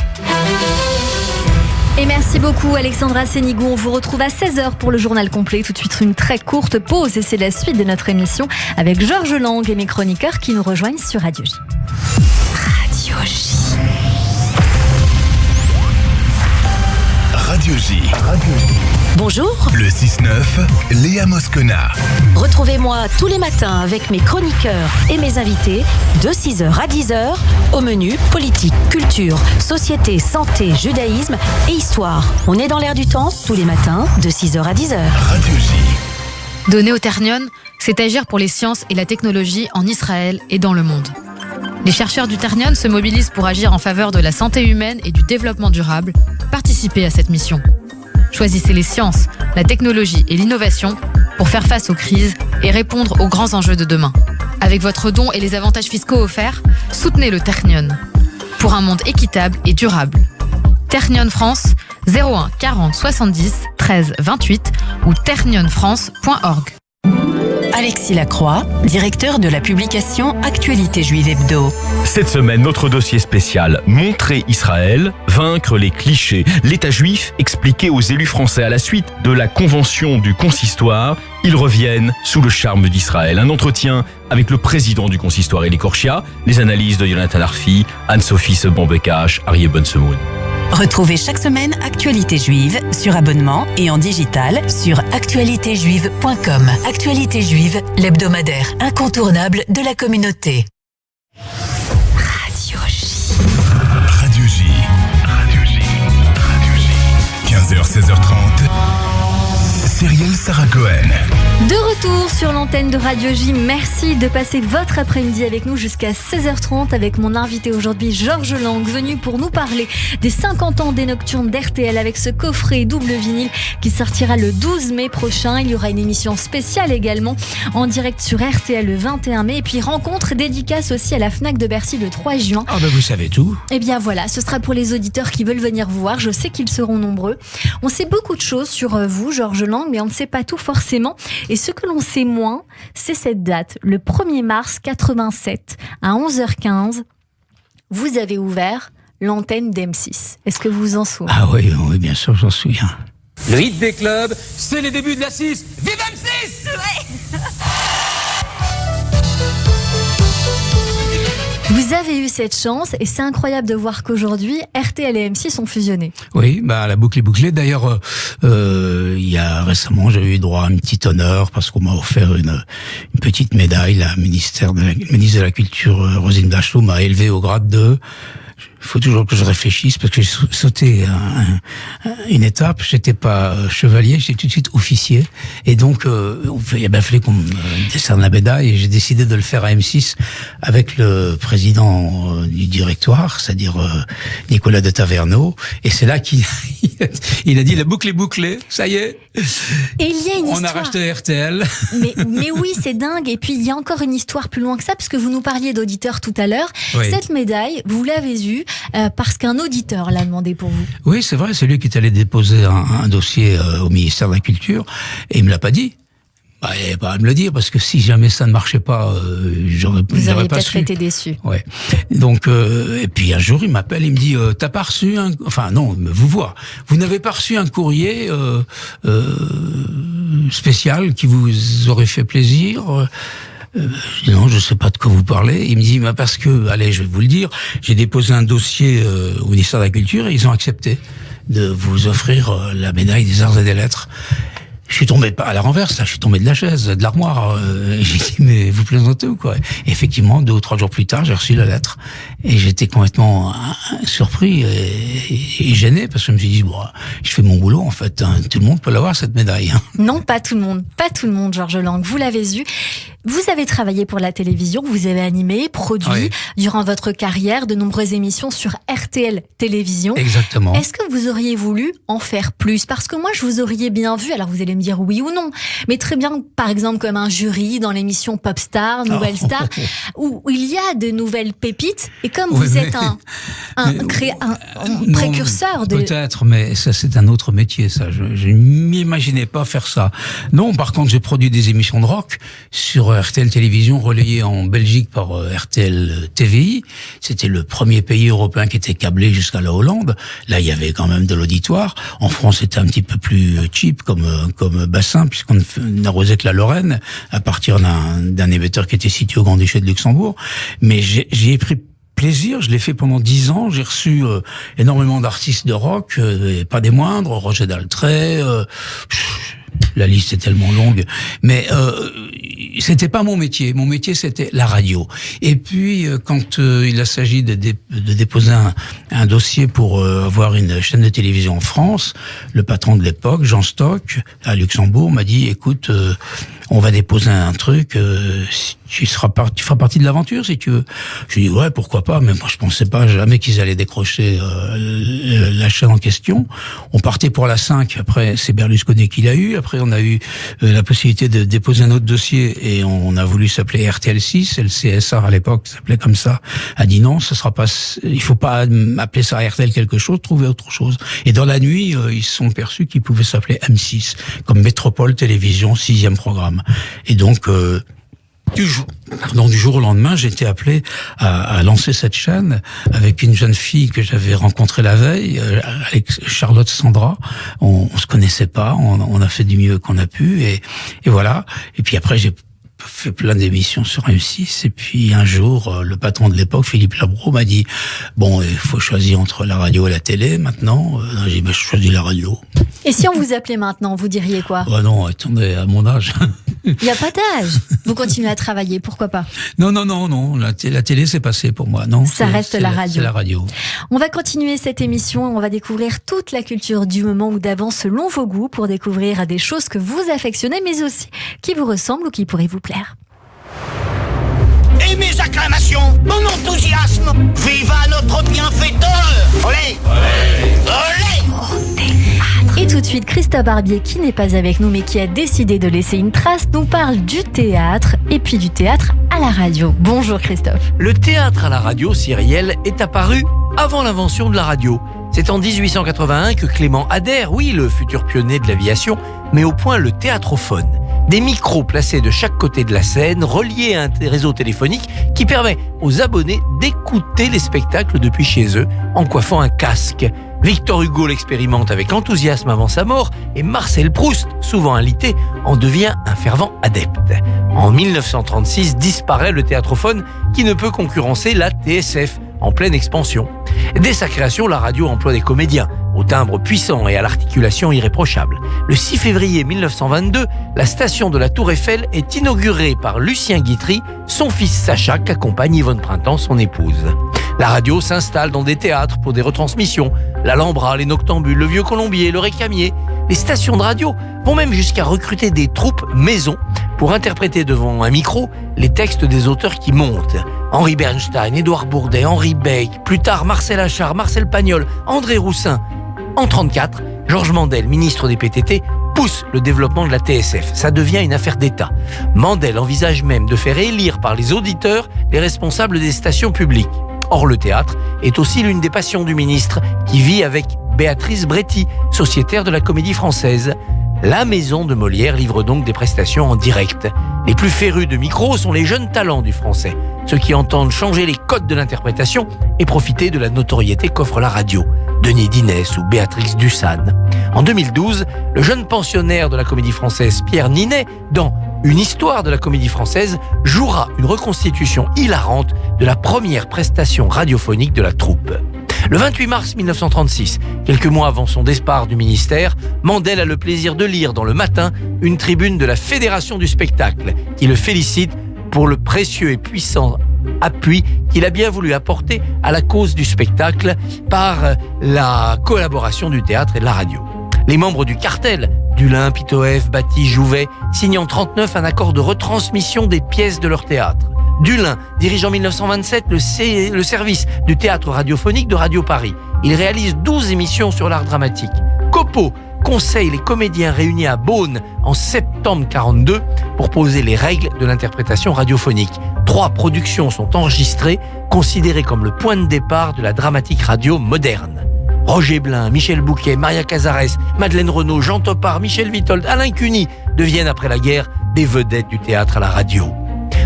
Et merci beaucoup Alexandra Sénigou. On vous retrouve à 16h pour le journal complet. Tout de suite une très courte pause et c'est la suite de notre émission avec Georges Lang et mes chroniqueurs qui nous rejoignent sur Radio J. Radio J. Radio J. Bonjour. Le 6-9, Léa Moscona. Retrouvez-moi tous les matins avec mes chroniqueurs et mes invités de 6h à 10h au menu politique, culture, société, santé, judaïsme et histoire. On est dans l'air du temps tous les matins de 6h à 10h. Radio J. Donner au Ternion, c'est agir pour les sciences et la technologie en Israël et dans le monde. Les chercheurs du Ternion se mobilisent pour agir en faveur de la santé humaine et du développement durable. Participez à cette mission. Choisissez les sciences, la technologie et l'innovation pour faire face aux crises et répondre aux grands enjeux de demain. Avec votre don et les avantages fiscaux offerts, soutenez le Ternion pour un monde équitable et durable. Ternion France 01 40 70 13 28 ou ternionfrance.org. Alexis Lacroix, directeur de la publication Actualité Juive Hebdo. Cette semaine, notre dossier spécial, Montrer Israël, vaincre les clichés. L'État juif expliqué aux élus français à la suite de la convention du consistoire. Ils reviennent sous le charme d'Israël. Un entretien avec le président du consistoire, Elie Korshia, les analyses de Jonathan Arfi, Anne-Sophie Sebon-Bekash, Arié Bonsemoun. Retrouvez chaque semaine Actualité Juive sur abonnement et en digital sur actualitéjuive.com. Actualité Juive, l'hebdomadaire incontournable de la communauté. Radio J. Radio J. Radio J. Radio J. 15h, 16h30. Cyrielle Sarah Cohen. De retour sur l'antenne de Radio J. Merci de passer votre après-midi avec nous jusqu'à 16h30 avec mon invité aujourd'hui, Georges Lang, venu pour nous parler des 50 ans des Nocturnes d'RTL avec ce coffret double vinyle qui sortira le 12 mai prochain. Il y aura une émission spéciale également en direct sur RTL le 21 mai et puis rencontre dédicace aussi à la Fnac de Bercy le 3 juin. Ah ben vous savez tout. Eh bien voilà, ce sera pour les auditeurs qui veulent venir vous voir. Je sais qu'ils seront nombreux. On sait beaucoup de choses sur vous, Georges Lang, mais on ne sait pas tout forcément. Et ce que l'on sait moins, c'est cette date, le 1er mars 87, à 11h15, vous avez ouvert l'antenne d'M6. Est-ce que vous vous en souvenez ? Ah oui, oui, bien sûr, j'en souviens. Le hit des clubs, c'est les débuts de la 6. Vive M6 ! Vous avez eu cette chance et c'est incroyable de voir qu'aujourd'hui, RTL et M6 sont fusionnés. Oui, bah la boucle est bouclée. D'ailleurs, il y a récemment, j'ai eu droit à un petit honneur parce qu'on m'a offert une petite médaille. La ministre de la Culture, Roselyne Bachelot, m'a élevé au grade de... Il faut toujours que je réfléchisse parce que j'ai sauté une étape. J'étais pas chevalier, j'étais tout de suite officier. Et donc, il a bien fallu qu'on me décerne la médaille et j'ai décidé de le faire à M6 avec le président du directoire, c'est-à-dire Nicolas de Taverneau. Et c'est là qu'il a dit la boucle est bouclée, ça y est. Et il y a une On histoire. a racheté RTL. Mais oui, c'est dingue. Et puis, il y a encore une histoire plus loin que ça, parce que vous nous parliez d'auditeurs tout à l'heure. Oui. Cette médaille, vous l'avez eue parce qu'un auditeur l'a demandé pour vous. Oui, c'est vrai, c'est lui qui est allé déposer un dossier au ministère de la Culture et il me l'a pas dit. Bah, il n'y avait pas à me le dire, parce que si jamais ça ne marchait pas, j'aurais pas su. Vous auriez peut-être été déçu. Ouais. Donc, et puis un jour, il m'appelle, il me dit, t'as pas reçu un, enfin non, il me vous voit. Vous n'avez pas reçu un courrier spécial qui vous aurait fait plaisir? Je dis non, je sais pas de quoi vous parlez. Il me dit, bah parce que, allez, je vais vous le dire, j'ai déposé un dossier au ministère de la Culture et ils ont accepté de vous offrir la médaille des Arts et des Lettres. Je suis tombé à la renverse, là, je suis tombé de la chaise, de l'armoire. J'ai dit, mais vous plaisantez ou quoi? Et effectivement, 2 ou 3 jours plus tard, j'ai reçu la lettre. Et j'étais complètement surpris et gêné, parce que je me suis dit, bon, je fais mon boulot, en fait. Hein. Tout le monde peut l'avoir, cette médaille. Hein. Non, pas tout le monde. Pas tout le monde, Georges Lang. Vous l'avez eu. Vous avez travaillé pour la télévision, vous avez animé, produit, durant votre carrière, de nombreuses émissions sur RTL Télévision. Exactement. Est-ce que vous auriez voulu en faire plus? Parce que moi, je vous aurais bien vu, alors vous allez me dire oui ou non, mais très bien, par exemple, comme un jury dans l'émission Popstar, Nouvelle Star, où il y a de nouvelles pépites, et comme vous êtes un précurseur de... Peut-être, mais ça, c'est un autre métier, ça. Je ne m'imaginais pas faire ça. Non, par contre, j'ai produit des émissions de rock sur RTL Télévision, relayé en Belgique par RTL TVI. C'était le premier pays européen qui était câblé jusqu'à la Hollande. Là, il y avait quand même de l'auditoire. En France, c'était un petit peu plus cheap comme bassin, puisqu'on n'arrosait que la Lorraine, à partir d'un émetteur qui était situé au Grand-Duché de Luxembourg. Mais j'y ai pris plaisir, je l'ai fait pendant 10 ans, j'ai reçu énormément d'artistes de rock, et pas des moindres, Roger Daltrey, la liste est tellement longue, mais c'était pas mon métier c'était la radio. Et puis quand il a s'agi de déposer un dossier pour avoir une chaîne de télévision en France, le patron de l'époque, Jean Stock, à Luxembourg, m'a dit, écoute, on va déposer un truc, tu feras partie de l'aventure si tu veux. Je lui ai dit ouais, pourquoi pas, mais moi je pensais pas jamais qu'ils allaient décrocher la chaîne en question. On partait pour la 5, après c'est Berlusconi qui l'a eu, après on a eu la possibilité de déposer un autre dossier et on a voulu s'appeler RTL 6, le CSA à l'époque s'appelait comme ça, a dit non, ce sera pas, il faut pas appeler ça RTL quelque chose, trouver autre chose. Et dans la nuit, ils se sont perçus qu'ils pouvaient s'appeler M6, comme Métropole Télévision, 6e programme. Et donc du jour au lendemain, j'ai été appelé à lancer cette chaîne avec une jeune fille que j'avais rencontrée la veille, avec Charlotte Sandra. On se connaissait pas, on a fait du mieux qu'on a pu, et voilà. Et puis après, j'ai fait plein d'émissions sur M6, et puis un jour, le patron de l'époque, Philippe Labro, m'a dit bon, il faut choisir entre la radio et la télé maintenant. J'ai dit, je choisis la radio. Et si on vous appelait maintenant, vous diriez quoi? Oh non, attendez, à mon âge. Il n'y a pas d'âge. Vous continuez à travailler, pourquoi pas? Non. La télé, c'est passé pour moi. Non, ça reste la radio. C'est la radio. On va continuer cette émission. On va découvrir toute la culture du moment ou d'avant selon vos goûts, pour découvrir des choses que vous affectionnez, mais aussi qui vous ressemblent ou qui pourraient vous plaire. Et mes acclamations, mon enthousiasme, viva notre bienfaiteur! Olé! Olé! Olé! Et tout de suite, Christophe Barbier, qui n'est pas avec nous mais qui a décidé de laisser une trace, nous parle du théâtre et puis du théâtre à la radio. Bonjour Christophe. Le théâtre à la radio, Cyrielle, est apparu avant l'invention de la radio. C'est en 1881 que Clément Ader, oui, le futur pionnier de l'aviation, met au point le théâtrophone. Des micros placés de chaque côté de la scène, reliés à un réseau téléphonique qui permet aux abonnés d'écouter les spectacles depuis chez eux en coiffant un casque. Victor Hugo l'expérimente avec enthousiasme avant sa mort et Marcel Proust, souvent alité, en devient un fervent adepte. En 1936 disparaît le théâtrophone qui ne peut concurrencer la TSF, en pleine expansion. Dès sa création, la radio emploie des comédiens, au timbre puissant et à l'articulation irréprochable. Le 6 février 1922, la station de la Tour Eiffel est inaugurée par Lucien Guitry, son fils Sacha, qu'accompagne Yvonne Printemps, son épouse. La radio s'installe dans des théâtres pour des retransmissions. L'Alhambra, les Noctambules, le Vieux Colombier, le Récamier. Les stations de radio vont même jusqu'à recruter des troupes maison pour interpréter devant un micro les textes des auteurs qui montent. Henri Bernstein, Édouard Bourdet, Henri Beck, plus tard Marcel Achard, Marcel Pagnol, André Roussin. En 1934, Georges Mandel, ministre des PTT, pousse le développement de la TSF. Ça devient une affaire d'État. Mandel envisage même de faire élire par les auditeurs les responsables des stations publiques. Or, le théâtre est aussi l'une des passions du ministre, qui vit avec Béatrice Bréty, sociétaire de la Comédie Française. La maison de Molière livre donc des prestations en direct. Les plus férus de micro sont les jeunes talents du français, ceux qui entendent changer les codes de l'interprétation et profiter de la notoriété qu'offre la radio. Denis Dinès ou Béatrix Dussane. En 2012, le jeune pensionnaire de la Comédie Française Pierre Ninet, dans Une histoire de la Comédie Française, jouera une reconstitution hilarante de la première prestation radiophonique de la troupe. Le 28 mars 1936, quelques mois avant son départ du ministère, Mandel a le plaisir de lire dans Le Matin une tribune de la Fédération du spectacle qui le félicite pour le précieux et puissant appui qu'il a bien voulu apporter à la cause du spectacle par la collaboration du théâtre et de la radio. Les membres du cartel, Dulin, Pitoëf, Batty, Jouvet, signent en 1939 un accord de retransmission des pièces de leur théâtre. Dulin dirige en 1927 le service du théâtre radiophonique de Radio Paris. Il réalise 12 émissions sur l'art dramatique. Copeau conseille les comédiens réunis à Beaune en septembre 1942 pour poser les règles de l'interprétation radiophonique. 3 productions sont enregistrées, considérées comme le point de départ de la dramatique radio moderne. Roger Blin, Michel Bouquet, Maria Cazares, Madeleine Renaud, Jean Topard, Michel Vitold, Alain Cuny deviennent après la guerre des vedettes du théâtre à la radio.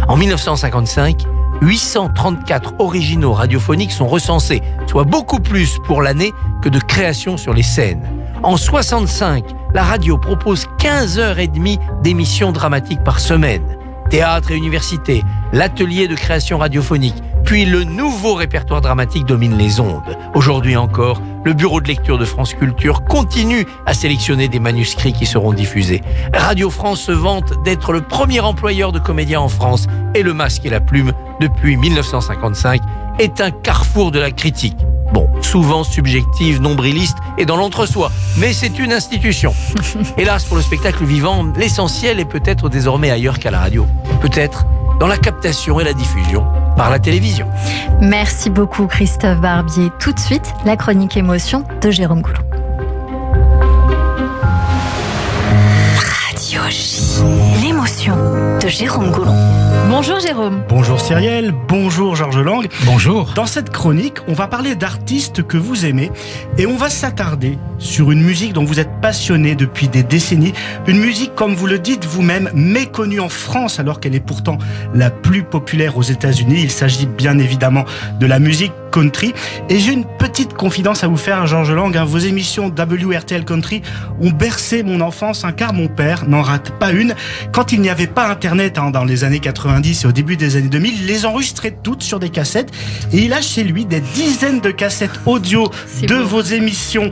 En 1955, 834 originaux radiophoniques sont recensés, soit beaucoup plus pour l'année que de créations sur les scènes. En 65, la radio propose 15h30 d'émissions dramatiques par semaine. Théâtre et université, l'atelier de création radiophonique, puis le nouveau répertoire dramatique domine les ondes. Aujourd'hui encore, le bureau de lecture de France Culture continue à sélectionner des manuscrits qui seront diffusés. Radio France se vante d'être le premier employeur de comédiens en France et Le Masque et la Plume, depuis 1955, est un carrefour de la critique. Bon, souvent subjective, nombriliste et dans l'entre-soi, mais c'est une institution. Hélas, pour le spectacle vivant, l'essentiel est peut-être désormais ailleurs qu'à la radio. Peut-être dans la captation et la diffusion par la télévision. Merci beaucoup Christophe Barbier. Tout de suite, la chronique émotion de Jérôme Goulon. Radio J, l'émotion de Jérôme Goulon. Bonjour Jérôme. Bonjour Cyrielle, bonjour Georges Lang. Bonjour. Dans cette chronique, on va parler d'artistes que vous aimez et on va s'attarder sur une musique dont vous êtes passionné depuis des décennies. Une musique, comme vous le dites vous-même, méconnue en France alors qu'elle est pourtant la plus populaire aux États-Unis. Il s'agit bien évidemment de la musique country. Et j'ai une petite confidence à vous faire, Georges Lang. Vos émissions WRTL Country ont bercé mon enfance, car mon père n'en rate pas une. Quand il n'y avait pas Internet dans les années 90 et au début des années 2000, il les enregistrait toutes sur des cassettes. Et il a chez lui des dizaines de cassettes audio de vos émissions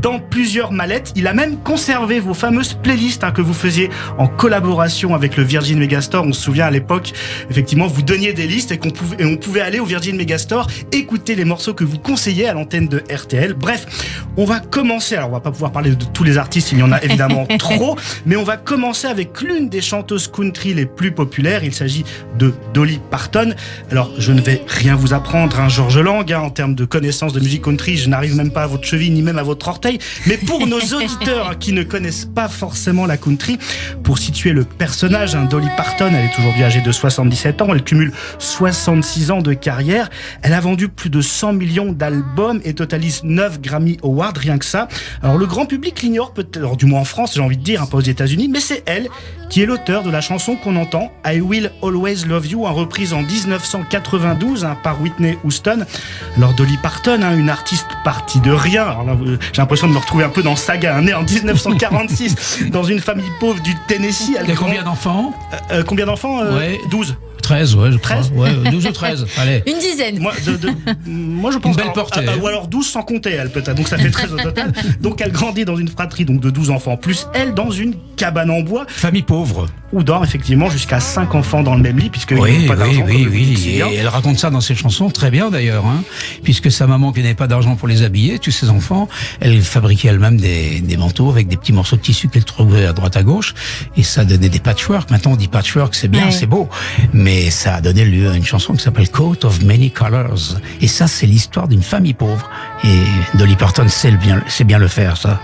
dans plusieurs mallettes. Il a même conservé vos fameuses playlists que vous faisiez en collaboration avec le Virgin Megastore. On se souvient à l'époque, effectivement, vous donniez des listes et on pouvait aller au Virgin Megastore écouter les morceaux que vous conseillez à l'antenne de RTL. Bref, on va commencer. Alors, on va pas pouvoir parler de tous les artistes, il y en a évidemment trop, mais on va commencer avec l'une des chanteuses country les plus populaires. Il s'agit de Dolly Parton. Alors, je ne vais rien vous apprendre, Georges Lang, en termes de connaissances de musique country. Je n'arrive même pas à votre cheville, ni même à votre orteil. Mais pour nos auditeurs qui ne connaissent pas forcément la country, pour situer le personnage, Dolly Parton, elle est aujourd'hui âgée de 77 ans. Elle cumule 66 ans de carrière. Elle a vendu plus de 100 millions d'albums et totalise 9 Grammy Awards, rien que ça. Alors le grand public l'ignore peut-être, du moins en France, j'ai envie de dire, pas aux États-Unis, mais c'est elle qui est l'auteur de la chanson qu'on entend, I Will Always Love You, reprise en 1992 par Whitney Houston. Alors Dolly Parton, une artiste partie de rien. Alors là, j'ai l'impression de me retrouver un peu dans Saga, née en 1946 dans une famille pauvre du Tennessee. Elle a combien d'enfants Combien d'enfants 12. 13, ouais, je crois. 13 ouais, 12 ou 13, allez. Une dizaine. Moi je pense. Une belle portée. Ou alors 12 sans compter, elle peut-être. Donc ça fait 13 au total. Donc elle grandit dans une fratrie de 12 enfants, plus elle dans une cabane en bois. Famille pauvre. Où dort effectivement jusqu'à 5 enfants dans le même lit, puisque oui, ils n'ont pas d'argent. Oui. Et elle raconte ça dans ses chansons, très bien d'ailleurs, puisque sa maman qui n'avait pas d'argent pour les habiller, tous ses enfants, elle fabriquait elle-même des manteaux avec des petits morceaux de tissu qu'elle trouvait à droite à gauche, et ça donnait des patchwork. Maintenant on dit patchwork, c'est bien, c'est beau, mais ça a donné lieu à une chanson qui s'appelle Coat of Many Colors, et ça c'est l'histoire d'une famille pauvre, et Dolly Parton sait bien le faire, ça.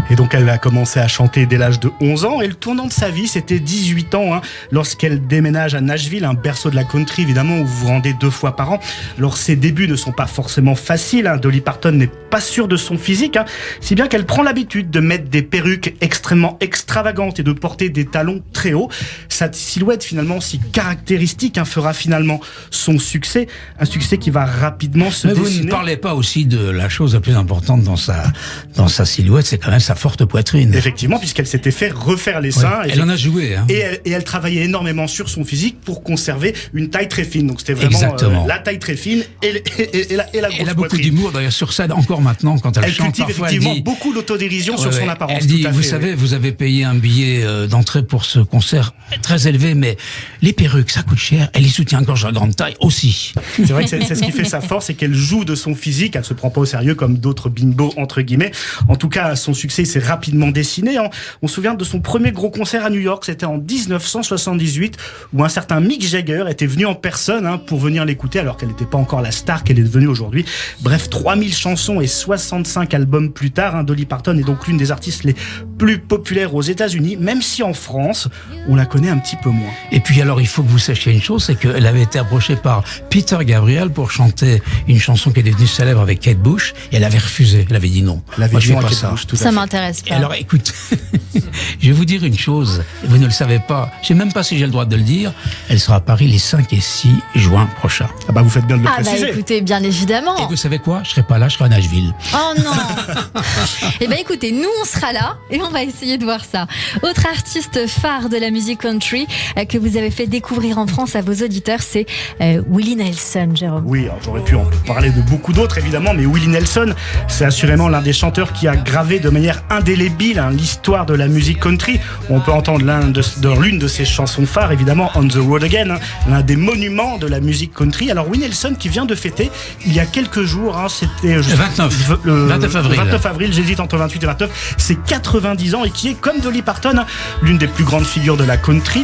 Et donc elle a commencé à chanter dès l'âge de 11 ans, et le tournant de sa vie c'était 18 18 ans, hein, lorsqu'elle déménage à Nashville, un berceau de la country évidemment, où vous vous rendez 2 fois par an. Alors ses débuts ne sont pas forcément faciles, hein. Dolly Parton n'est pas sûre de son physique, hein, si bien qu'elle prend l'habitude de mettre des perruques extrêmement extravagantes et de porter des talons très hauts. Sa silhouette finalement si caractéristique, hein, fera finalement son succès, un succès qui va rapidement se dessiner. Vous ne parlez pas aussi de la chose la plus importante dans sa silhouette, c'est quand même sa forte poitrine. Effectivement, puisqu'elle s'était fait refaire les seins. Elle en a joué. Hein. Et elle travaillait énormément sur son physique pour conserver une taille très fine. Donc c'était vraiment la taille très fine et la grosse poitrine. Elle a beaucoup d'humour d'ailleurs sur scène, encore maintenant quand elle chante. Elle cultive effectivement beaucoup d'autodérision sur son apparence. Elle dit, tout à fait, vous savez, vous avez payé un billet d'entrée pour ce concert très élevé, mais les perruques, ça coûte cher. Elle y soutient-gorge à grande taille aussi. C'est vrai que c'est ce qui fait sa force, c'est qu'elle joue de son physique. Elle se prend pas au sérieux comme d'autres bimbos entre guillemets. En tout cas, son succès s'est rapidement dessiné. Hein. On se souvient de son premier gros concert à New York, c'était en 1978, où un certain Mick Jagger était venu en personne, hein, pour venir l'écouter, alors qu'elle n'était pas encore la star qu'elle est devenue aujourd'hui. Bref, 3000 chansons et 65 albums plus tard, hein, Dolly Parton est donc l'une des artistes les plus populaires aux États-Unis, même si en France, on la connaît un petit peu moins. Et puis alors, il faut que vous sachiez une chose, c'est qu'elle avait été approchée par Peter Gabriel pour chanter une chanson qui est devenue célèbre avec Kate Bush, et elle avait refusé, elle avait dit non. Moi, je fais pas ça. Ça m'intéresse pas. Alors écoute, je vais vous dire une chose, vous ne le savez pas, je sais même pas si j'ai le droit de le dire, elle sera à Paris les 5 et 6 juin prochains. Ah bah vous faites bien de le préciser. Bah écoutez, bien évidemment. Et vous savez quoi, je serai pas là, je serai à Nashville. Oh non. Eh ben écoutez, nous on sera là et on va essayer de voir ça. Autre artiste phare de la musique country que vous avez fait découvrir en France à vos auditeurs, c'est Willie Nelson, Jérôme. Oui, alors j'aurais pu en parler de beaucoup d'autres évidemment, mais Willie Nelson, c'est assurément l'un des chanteurs qui a gravé de manière indélébile, hein, l'histoire de la musique country. On peut entendre l'une de ses chansons phares, évidemment, On the Road Again, hein, l'un des monuments de la musique country. Alors Willie Nelson qui vient de fêter il y a quelques jours, hein, c'était le 29 avril, j'hésite entre 28 et 29, c'est 90 ans et qui est comme Dolly Parton, hein, l'une des plus grandes figures de la country.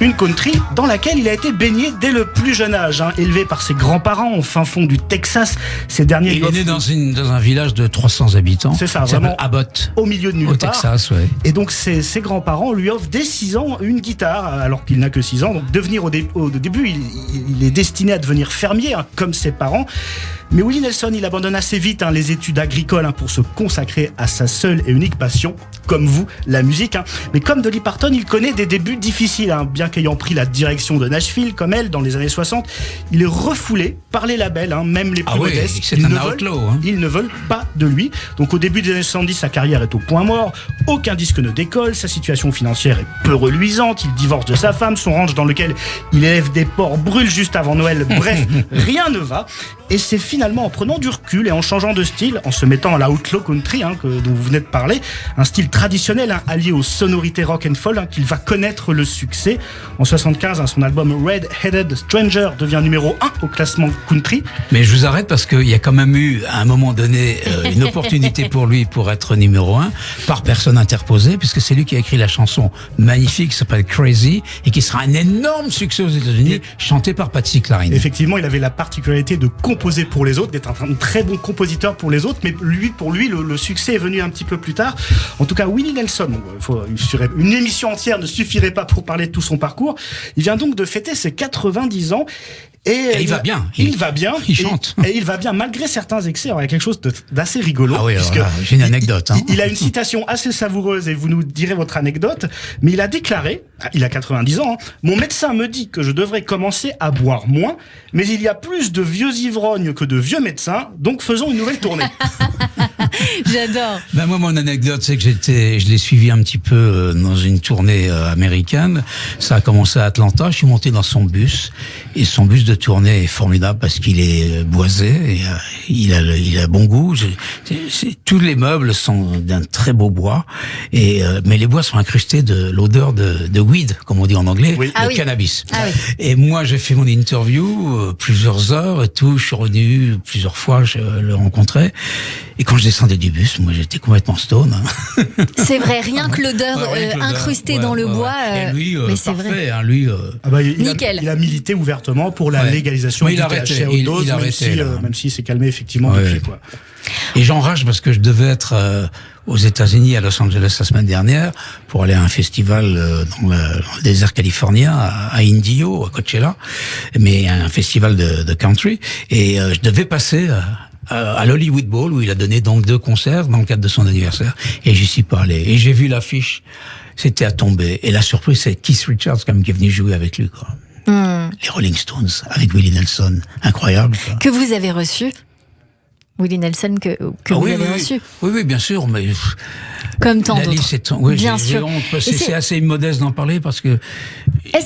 Une country dans laquelle il a été baigné dès le plus jeune âge, hein, élevé par ses grands-parents au fin fond du Texas. Ces derniers il est né dans un village de 300 habitants. C'est ça, vraiment Abbott, au milieu de nulle part. Au Texas, ouais. Et donc ses grands-parents lui offrent dès 6 ans une guitare, alors qu'il n'a que 6 ans. Donc au début, il est destiné à devenir fermier, hein, comme ses parents. Mais Willie Nelson, il abandonne assez vite, hein, les études agricoles, hein, pour se consacrer à sa seule et unique passion, comme vous, la musique. Hein. Mais comme Dolly Parton, il connaît des débuts difficiles, hein, bien qu'ayant pris la direction de Nashville, comme elle, dans les années 60, il est refoulé par les labels, hein, même les plus modestes. C'est un outlaw. Hein. Ils ne veulent pas de lui. Donc au début des années 70, sa carrière est au point mort. Aucun disque ne décolle. Sa situation financière est peu reluisante. Il divorce de sa femme. Son ranch dans lequel il élève des porcs brûle juste avant Noël. Bref, rien ne va. Et c'est finalement en prenant du recul et en changeant de style, en se mettant à la outlaw country, hein, dont vous venez de parler, un style traditionnel, hein, allié aux sonorités rock and folk, hein, qu'il va connaître le succès. En 75, hein, son album Red-Headed Stranger devient numéro 1 au classement country. Mais je vous arrête parce qu'il y a quand même eu, à un moment donné, une opportunité pour lui pour être numéro 1 par personne interposée, puisque c'est lui qui a écrit la chanson magnifique qui s'appelle Crazy et qui sera un énorme succès aux États-Unis, chanté par Patsy Cline. Effectivement, il avait la particularité de composer pour les autres, d'être un très bon compositeur pour les autres, mais pour lui, le succès est venu un petit peu plus tard. En tout cas, Willie Nelson, une émission entière ne suffirait pas pour parler de tout son parcours. Il vient donc de fêter ses 90 ans. Et il va bien. Il va bien. Il chante. Et il va bien malgré certains excès. Alors, il y a quelque chose d'assez rigolo. Ah oui, j'ai une anecdote. Il a une citation assez savoureuse et vous nous direz votre anecdote. Mais il a déclaré, il a 90 ans, hein, mon médecin me dit que je devrais commencer à boire moins, mais il y a plus de vieux ivrognes que de vieux médecins, donc faisons une nouvelle tournée. J'adore. Ben moi, mon anecdote, c'est que je l'ai suivi un petit peu dans une tournée américaine. Ça a commencé à Atlanta. Je suis monté dans son bus et son bus de tournée est formidable parce qu'il est boisé et il a bon goût. Tous les meubles sont d'un très beau bois mais les bois sont incrustés de l'odeur de weed, comme on dit en anglais, de cannabis. Ah oui. Et moi, j'ai fait mon interview plusieurs heures et tout. Je suis revenu plusieurs fois, je le rencontrais. Et quand je descendais du bus, moi j'étais complètement stone. Hein. C'est vrai, rien que l'odeur incrustée dans le bois. Et lui, mais c'est parfait, vrai. hein, lui. Nickel. Il a milité ouvertement pour la légalisation du THC haute dose, même s'il s'est calmé effectivement depuis. Quoi. Et j'enrage parce que je devais être aux États-Unis, à Los Angeles la semaine dernière, pour aller à un festival dans le désert californien, à Indio, à Coachella, mais un festival de country. Et je devais passer à l'Hollywood Bowl, où il a donné donc 2 concerts dans le cadre de son anniversaire, et j'y suis pas allé. Et j'ai vu l'affiche, c'était à tomber. Et la surprise, c'est Keith Richards quand même qui est venu jouer avec lui, quoi. Les Rolling Stones, avec Willie Nelson, incroyable, quoi. Que vous avez reçu, Willie Nelson, que vous avez reçu. Oui, bien sûr, mais comme tant d'autres. Bien sûr. J'ai honte, c'est assez immodeste d'en parler parce que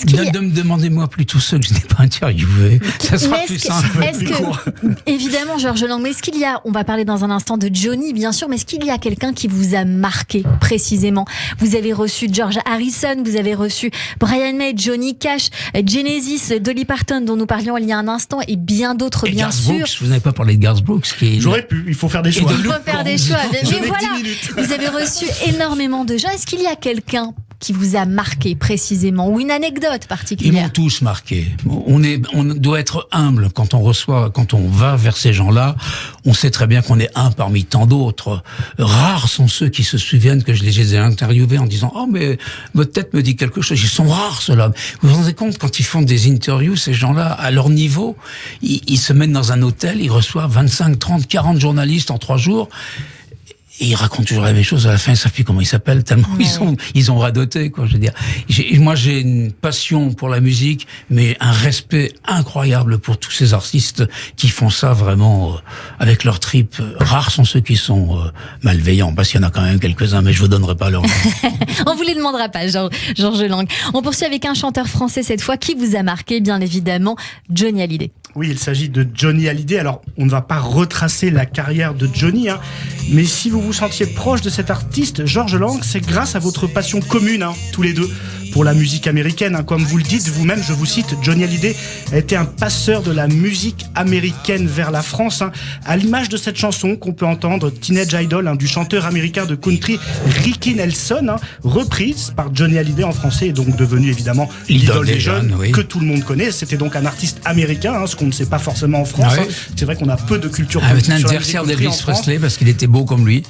demandez-moi plutôt ceux que je n'ai pas interviewés. Ça sera plus simple. Évidemment, Georges Lang, mais est-ce qu'il y a, on va parler dans un instant de Johnny, bien sûr, mais est-ce qu'il y a quelqu'un qui vous a marqué précisément? Vous avez reçu George Harrison, vous avez reçu Brian May, Johnny Cash, Genesis, Dolly Parton, dont nous parlions il y a un instant, et bien d'autres, bien sûr. Brooks, vous n'avez pas parlé de Garth Brooks, qui est... J'aurais pu, il faut faire des choix. Il faut faire des choix. Mais voilà, vous avez reçu énormément de gens. Est-ce qu'il y a quelqu'un qui vous a marqué précisément, ou une anecdote particulière? Ils m'ont tous marqué. On doit être humble quand on va vers ces gens-là. On sait très bien qu'on est un parmi tant d'autres. Rares sont ceux qui se souviennent que je les ai interviewés en disant « Oh, mais votre tête me dit quelque chose ». Ils sont rares, ceux-là. Vous vous rendez compte, quand ils font des interviews, ces gens-là, à leur niveau, ils se mettent dans un hôtel, ils reçoivent 25, 30, 40 journalistes en 3 jours. Et ils racontent toujours la même chose. À la fin, ils savent plus comment ils s'appellent tellement ils ont radoté, quoi. Je veux dire, moi, j'ai une passion pour la musique, mais un respect incroyable pour tous ces artistes qui font ça vraiment avec leur tripes. Rares sont ceux qui sont malveillants, parce qu'il y en a quand même quelques-uns, mais je vous donnerai pas leur nom. On vous les demandera pas, Georges Lang. On poursuit avec un chanteur français cette fois qui vous a marqué, bien évidemment, Johnny Hallyday. Oui, il s'agit de Johnny Hallyday. Alors, on ne va pas retracer la carrière de Johnny, mais si vous vous sentiez proche de cet artiste, Georges Lang, c'est grâce à votre passion commune, tous les deux, pour la musique américaine. Comme vous le dites vous-même, je vous cite, Johnny Hallyday a été un passeur de la musique américaine vers la France, à l'image de cette chanson qu'on peut entendre, Teenage Idol, du chanteur américain de country Ricky Nelson, reprise par Johnny Hallyday en français, et donc devenu évidemment l'idole des jeunes, que tout le monde connaît. C'était donc un artiste américain, ce qu'on ne sait pas forcément en France. C'est vrai qu'on a peu de culture politique sur la musique country en France. Presley, parce qu'il était beau comme lui,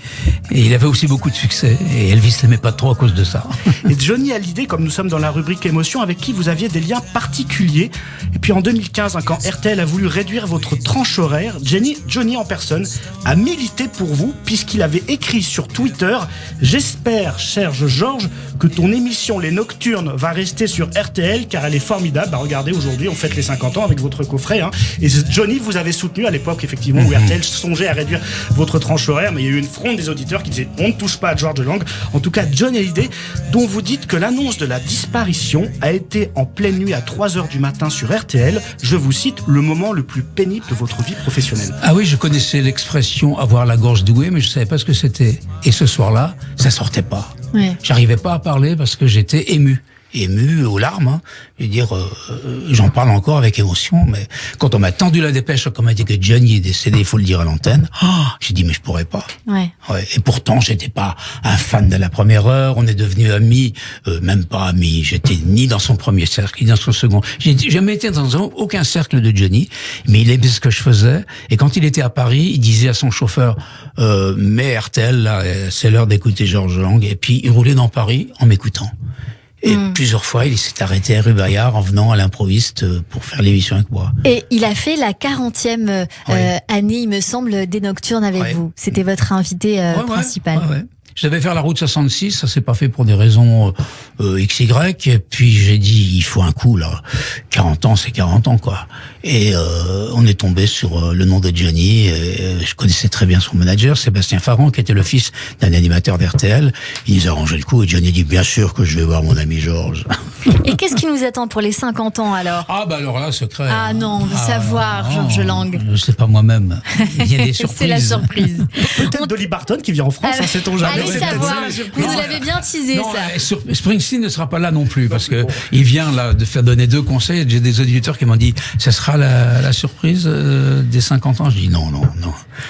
et il avait aussi beaucoup de succès, et Elvis l'aimait pas trop à cause de ça. Et Johnny Hallyday, comme nous sommes dans la rubrique émotion, avec qui vous aviez des liens particuliers. Et puis en 2015, quand RTL a voulu réduire votre tranche horaire, Johnny en personne a milité pour vous, puisqu'il avait écrit sur Twitter « J'espère, cher Georges, que ton émission Les Nocturnes va rester sur RTL, car elle est formidable. » Regardez, aujourd'hui, on fête les 50 ans avec votre coffret. Et Johnny, vous avez soutenu à l'époque, effectivement, où RTL songeait à réduire votre tranche horaire, mais il y a eu une fronde des auditeurs qui disaient « On ne touche pas à Georges Lang ». En tout cas, Johnny Hallyday, dont vous dites que l'annonce de la disparition a été en pleine nuit à 3h du matin sur RTL. Je vous cite, le moment le plus pénible de votre vie professionnelle. Ah oui, je connaissais l'expression avoir la gorge nouée, mais je savais pas ce que c'était. Et ce soir-là, ça sortait pas. Ouais. J'arrivais pas à parler parce que j'étais ému aux larmes. Je veux dire, j'en parle encore avec émotion, mais quand on m'a tendu la dépêche, quand on m'a dit que Johnny est décédé, il faut le dire à l'antenne, j'ai dit mais je pourrais pas. Ouais. Et pourtant, j'étais pas un fan de la première heure, on est devenus amis, même pas amis, j'étais ni dans son premier cercle, ni dans son second. J'ai jamais été dans aucun cercle de Johnny, mais il aimait ce que je faisais, et quand il était à Paris, il disait à son chauffeur, mais RTL, là, c'est l'heure d'écouter Georges Lang, et puis il roulait dans Paris en m'écoutant. Et plusieurs fois, il s'est arrêté à rue Bayard en venant à l'improviste pour faire l'émission avec moi. Et il a fait la 40e année, il me semble, des Nocturnes avec vous. C'était votre invité principal. Je devais faire la route 66, ça s'est pas fait pour des raisons XY, et puis j'ai dit, il faut un coup, là. 40 ans, c'est 40 ans, quoi. Et on est tombé sur le nom de Johnny, et je connaissais très bien son manager, Sébastien Farran, qui était le fils d'un animateur d'RTL. Il nous a arrangé le coup, et Johnny dit, bien sûr que je vais voir mon ami Georges. Et qu'est-ce qui nous attend pour les 50 ans, alors? Ah, bah alors là, secret. Ah non, on veut savoir, Georges Lang. Je sais pas moi-même. Il y a des surprises. C'est la surprise. Peut-être Dolly Parton qui vient en France, sait-on jamais. Allez savoir, vous nous l'avez bien teasé, ça. Springsteen ne sera pas là non plus, parce que il vient là de faire donner 2 conseils. J'ai des auditeurs qui m'ont dit, ça sera la surprise des 50 ans. Je dis non,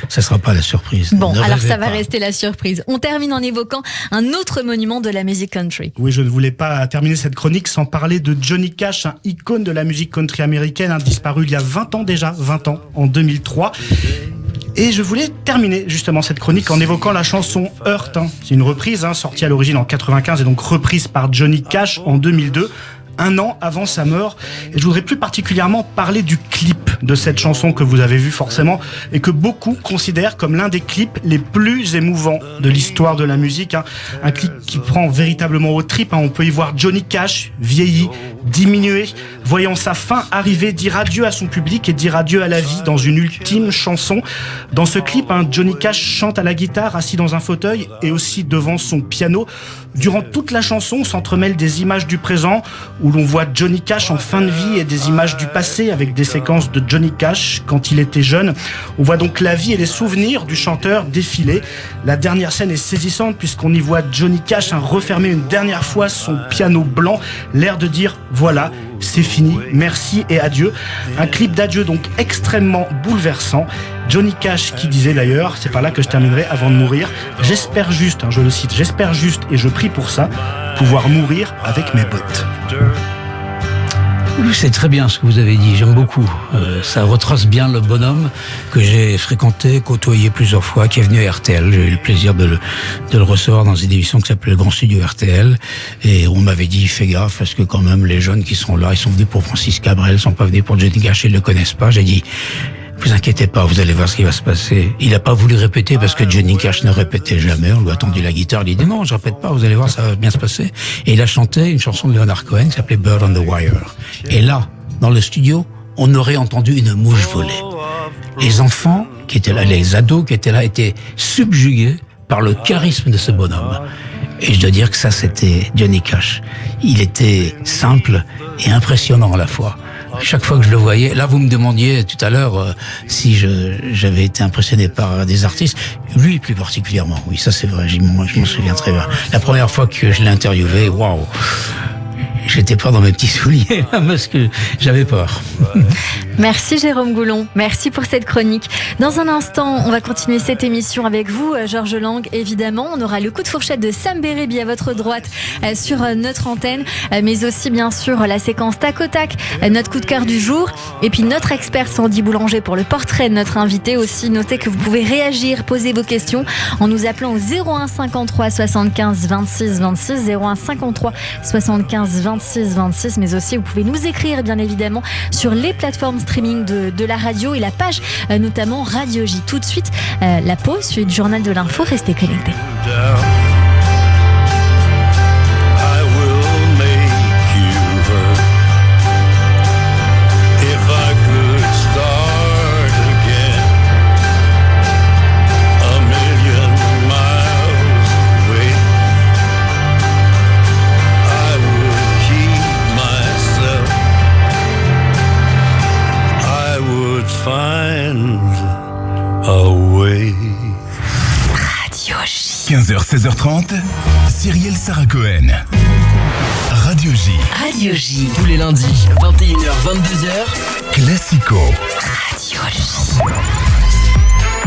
ça sera pas la surprise. Bon, alors ça va rester la surprise. On termine en évoquant un autre monument de la musique country. Oui, je ne voulais pas terminer cette chronique sans parler de Johnny Cash, un icône de la musique country américaine, disparu il y a 20 ans déjà, 20 ans, en 2003. Et je voulais terminer justement cette chronique en évoquant la chanson Hurt. C'est une reprise sortie à l'origine en 95 et donc reprise par Johnny Cash en 2002. Un an avant sa mort. Et je voudrais plus particulièrement parler du clip de cette chanson que vous avez vu forcément et que beaucoup considèrent comme l'un des clips les plus émouvants de l'histoire de la musique. Un clip qui prend véritablement aux tripes. On peut y voir Johnny Cash vieilli, diminué, voyant sa fin arriver, dire adieu à son public et dire adieu à la vie dans une ultime chanson. Dans ce clip, Johnny Cash chante à la guitare assis dans un fauteuil et aussi devant son piano. Durant toute la chanson, s'entremêlent des images du présent où l'on voit Johnny Cash en fin de vie et des images du passé avec des séquences de Johnny Cash quand il était jeune. On voit donc la vie et les souvenirs du chanteur défiler. La dernière scène est saisissante puisqu'on y voit Johnny Cash refermer une dernière fois son piano blanc, l'air de dire voilà, c'est fini, merci et adieu. Un clip d'adieu donc extrêmement bouleversant. Johnny Cash qui disait d'ailleurs, c'est par là que je terminerai avant de mourir, j'espère juste, je le cite, j'espère juste et je prie pour ça, pouvoir mourir avec mes bottes. C'est très bien ce que vous avez dit, j'aime beaucoup. Ça retrace bien le bonhomme que j'ai fréquenté, côtoyé plusieurs fois, qui est venu à RTL. J'ai eu le plaisir de le recevoir dans une émission qui s'appelait Le Grand Studio RTL. Et on m'avait dit, fais gaffe, parce que quand même, les jeunes qui sont là, ils sont venus pour Francis Cabrel, ils sont pas venus pour Johnny Cash, ils le connaissent pas. J'ai dit, vous inquiétez pas, vous allez voir ce qui va se passer. Il a pas voulu répéter parce que Johnny Cash ne répétait jamais. On lui a tendu la guitare, il a dit non, je répète pas, vous allez voir, ça va bien se passer. Et il a chanté une chanson de Leonard Cohen qui s'appelait Bird on the Wire. Et là, dans le studio, on aurait entendu une mouche voler. Les enfants qui étaient là, les ados qui étaient là, étaient subjugués par le charisme de ce bonhomme. Et je dois dire que ça, c'était Johnny Cash. Il était simple et impressionnant à la fois. Chaque fois que je le voyais, là vous me demandiez tout à l'heure si j'avais été impressionné par des artistes, lui plus particulièrement, oui ça c'est vrai, je m'en souviens très bien. La première fois que je l'ai interviewé, waouh, j'étais pas dans mes petits souliers là parce que j'avais peur. Merci Jérôme Goulon, merci pour cette chronique. Dans un instant, on va continuer cette émission avec vous, Georges Lang, évidemment. On aura le coup de fourchette de Sam Bérébi à votre droite sur notre antenne, mais aussi bien sûr la séquence tac au tac, notre coup de cœur du jour, et puis notre expert Sandy Boulanger pour le portrait de notre invité. Aussi, notez que vous pouvez réagir, poser vos questions en nous appelant au 01 53 75 26 26, 01 53 75 26 26, mais aussi vous pouvez nous écrire bien évidemment sur les plateformes streaming de la radio et la page notamment Radio J. Tout de suite, la pause suite du journal de l'info, restez connectés. Find a way. Radio J. 15h, 16h30, Cyrielle Sarah Cohen. Radio J. Radio J. Tous les lundis, 21h, 22h. Classico. Radio J.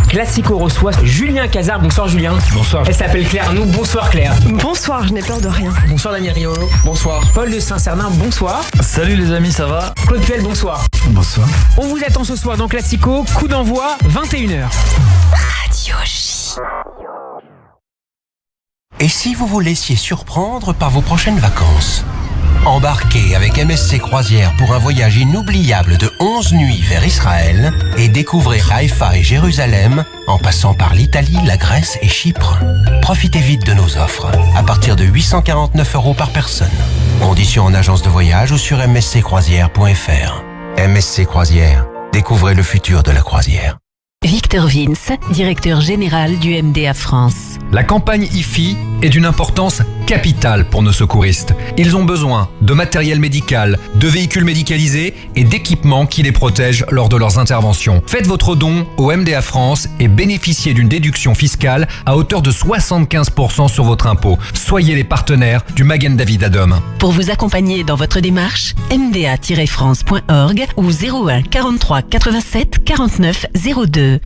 Classico reçoit Julien Cazard. Bonsoir Julien. Bonsoir. Elle s'appelle Claire Arnoux. Bonsoir Claire. Bonsoir, je n'ai peur de rien. Bonsoir Daniel Riolo. Bonsoir. Paul de Saint-Cernin. Bonsoir. Salut les amis, ça va? Claude Puel, bonsoir. Bonsoir. On vous attend ce soir dans Classico. Coup d'envoi, 21h. Radio J. Et si vous vous laissiez surprendre par vos prochaines vacances? Embarquez avec MSC Croisières pour un voyage inoubliable de 11 nuits vers Israël et découvrez Haïfa et Jérusalem en passant par l'Italie, la Grèce et Chypre. Profitez vite de nos offres, à partir de 849 € par personne. Conditions en agence de voyage ou sur msccroisières.fr. MSC Croisières, découvrez le futur de la croisière. Victor Vince, directeur général du MDA France. La campagne IFI est d'une importance capitale pour nos secouristes. Ils ont besoin de matériel médical, de véhicules médicalisés et d'équipements qui les protègent lors de leurs interventions. Faites votre don au MDA France et bénéficiez d'une déduction fiscale à hauteur de 75% sur votre impôt. Soyez les partenaires du Magen David Adom. Pour vous accompagner dans votre démarche, mda-france.org ou 01 43 87 49 02.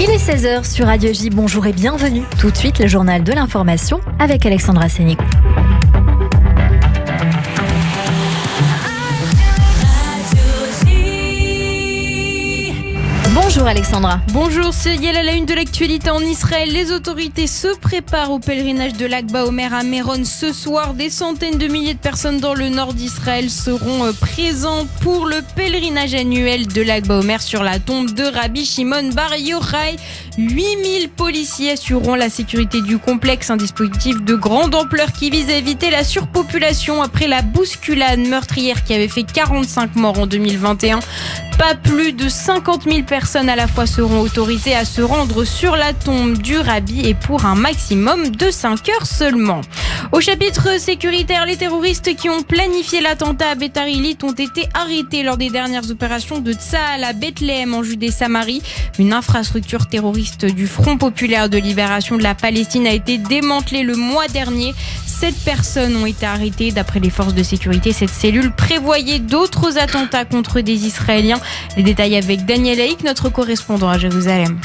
Il est 16h sur Radio J. Bonjour et bienvenue. Tout de suite, le journal de l'information avec Alexandra Sénico. Alexandra. Bonjour, c'est Yael à la une de l'actualité en Israël. Les autorités se préparent au pèlerinage de Lag BaOmer à Méron ce soir. Des centaines de milliers de personnes dans le nord d'Israël seront présents pour le pèlerinage annuel de Lag BaOmer sur la tombe de Rabbi Shimon Bar Yochai. 8000 policiers assureront la sécurité du complexe, un dispositif de grande ampleur qui vise à éviter la surpopulation après la bousculade meurtrière qui avait fait 45 morts en 2021. Pas plus de 50 000 personnes à la fois seront autorisées à se rendre sur la tombe du Rabbi et pour un maximum de 5 heures seulement. Au chapitre sécuritaire, les terroristes qui ont planifié l'attentat à Beitar Illit ont été arrêtés lors des dernières opérations de Tsahal à Bethléem en Judée-Samarie. Une infrastructure terroriste du Front populaire de libération de la Palestine a été démantelée le mois dernier. 7 personnes ont été arrêtées. D'après les forces de sécurité, cette cellule prévoyait d'autres attentats contre des Israéliens. Les détails avec Daniel Haïk, notre correspondant à Jérusalem.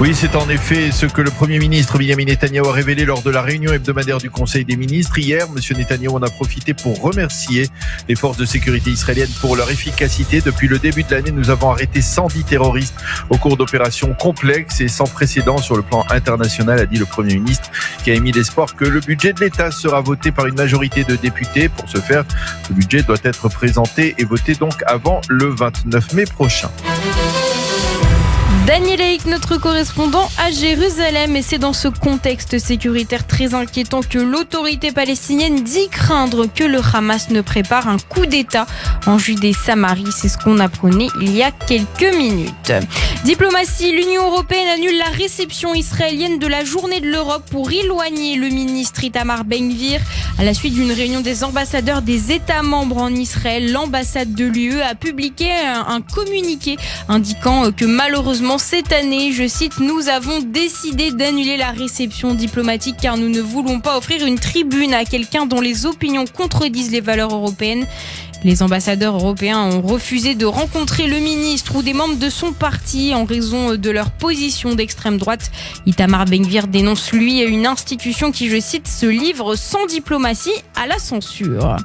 Oui, c'est en effet ce que le Premier ministre Benjamin Netanyahou a révélé lors de la réunion hebdomadaire du Conseil des ministres. Hier, M. Netanyahou en a profité pour remercier les forces de sécurité israéliennes pour leur efficacité. Depuis le début de l'année, nous avons arrêté 110 terroristes au cours d'opérations complexes et sans précédent sur le plan international, a dit le Premier ministre, qui a émis l'espoir que le budget de l'État sera voté par une majorité de députés. Pour ce faire, le budget doit être présenté et voté donc avant le 29 mai prochain. Daniel Haïk, notre correspondant à Jérusalem, et c'est dans ce contexte sécuritaire très inquiétant que l'autorité palestinienne dit craindre que le Hamas ne prépare un coup d'État en Judée-Samarie. C'est ce qu'on apprenait il y a quelques minutes. Diplomatie, l'Union européenne annule la réception israélienne de la Journée de l'Europe pour éloigner le ministre Itamar Ben-Gvir. À la suite d'une réunion des ambassadeurs des États membres en Israël, l'ambassade de l'UE a publié un communiqué indiquant que malheureusement cette année, je cite, nous avons décidé d'annuler la réception diplomatique car nous ne voulons pas offrir une tribune à quelqu'un dont les opinions contredisent les valeurs européennes. Les ambassadeurs européens ont refusé de rencontrer le ministre ou des membres de son parti en raison de leur position d'extrême droite. Itamar Ben-Gvir dénonce, lui, une institution qui, je cite, se livre sans diplomatie à la censure.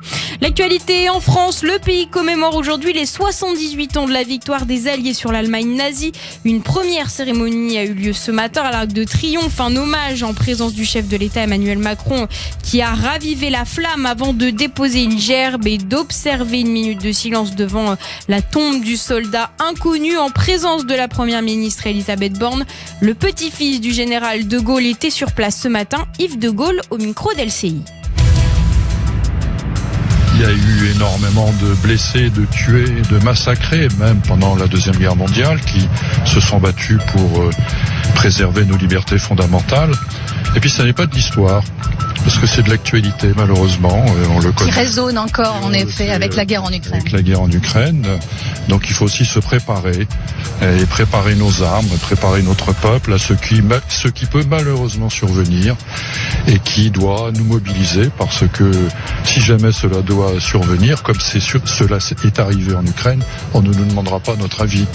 L'actualité en France, le pays commémore aujourd'hui les 78 ans de la victoire des Alliés sur l'Allemagne nazie. Une première cérémonie a eu lieu ce matin à l'Arc de Triomphe, un hommage en présence du chef de l'État Emmanuel Macron qui a ravivé la flamme avant de déposer une gerbe et d'observer une minute de silence devant la tombe du soldat inconnu en présence de la première ministre Elisabeth Borne. Le petit-fils du général de Gaulle était sur place ce matin, Yves de Gaulle au micro d'LCI. Il y a eu énormément de blessés, de tués, de massacrés, même pendant la Deuxième Guerre mondiale, qui se sont battus pour préserver nos libertés fondamentales. Et puis ça n'est pas de l'histoire, parce que c'est de l'actualité, malheureusement, on le connaît. Qui résonne encore, en effet, avec la guerre en Ukraine. Avec la guerre en Ukraine. Donc il faut aussi se préparer, et préparer nos armes, préparer notre peuple à ce qui peut malheureusement survenir, et qui doit nous mobiliser, parce que si jamais cela doit survenir, comme cela est arrivé en Ukraine, on ne nous demandera pas notre avis.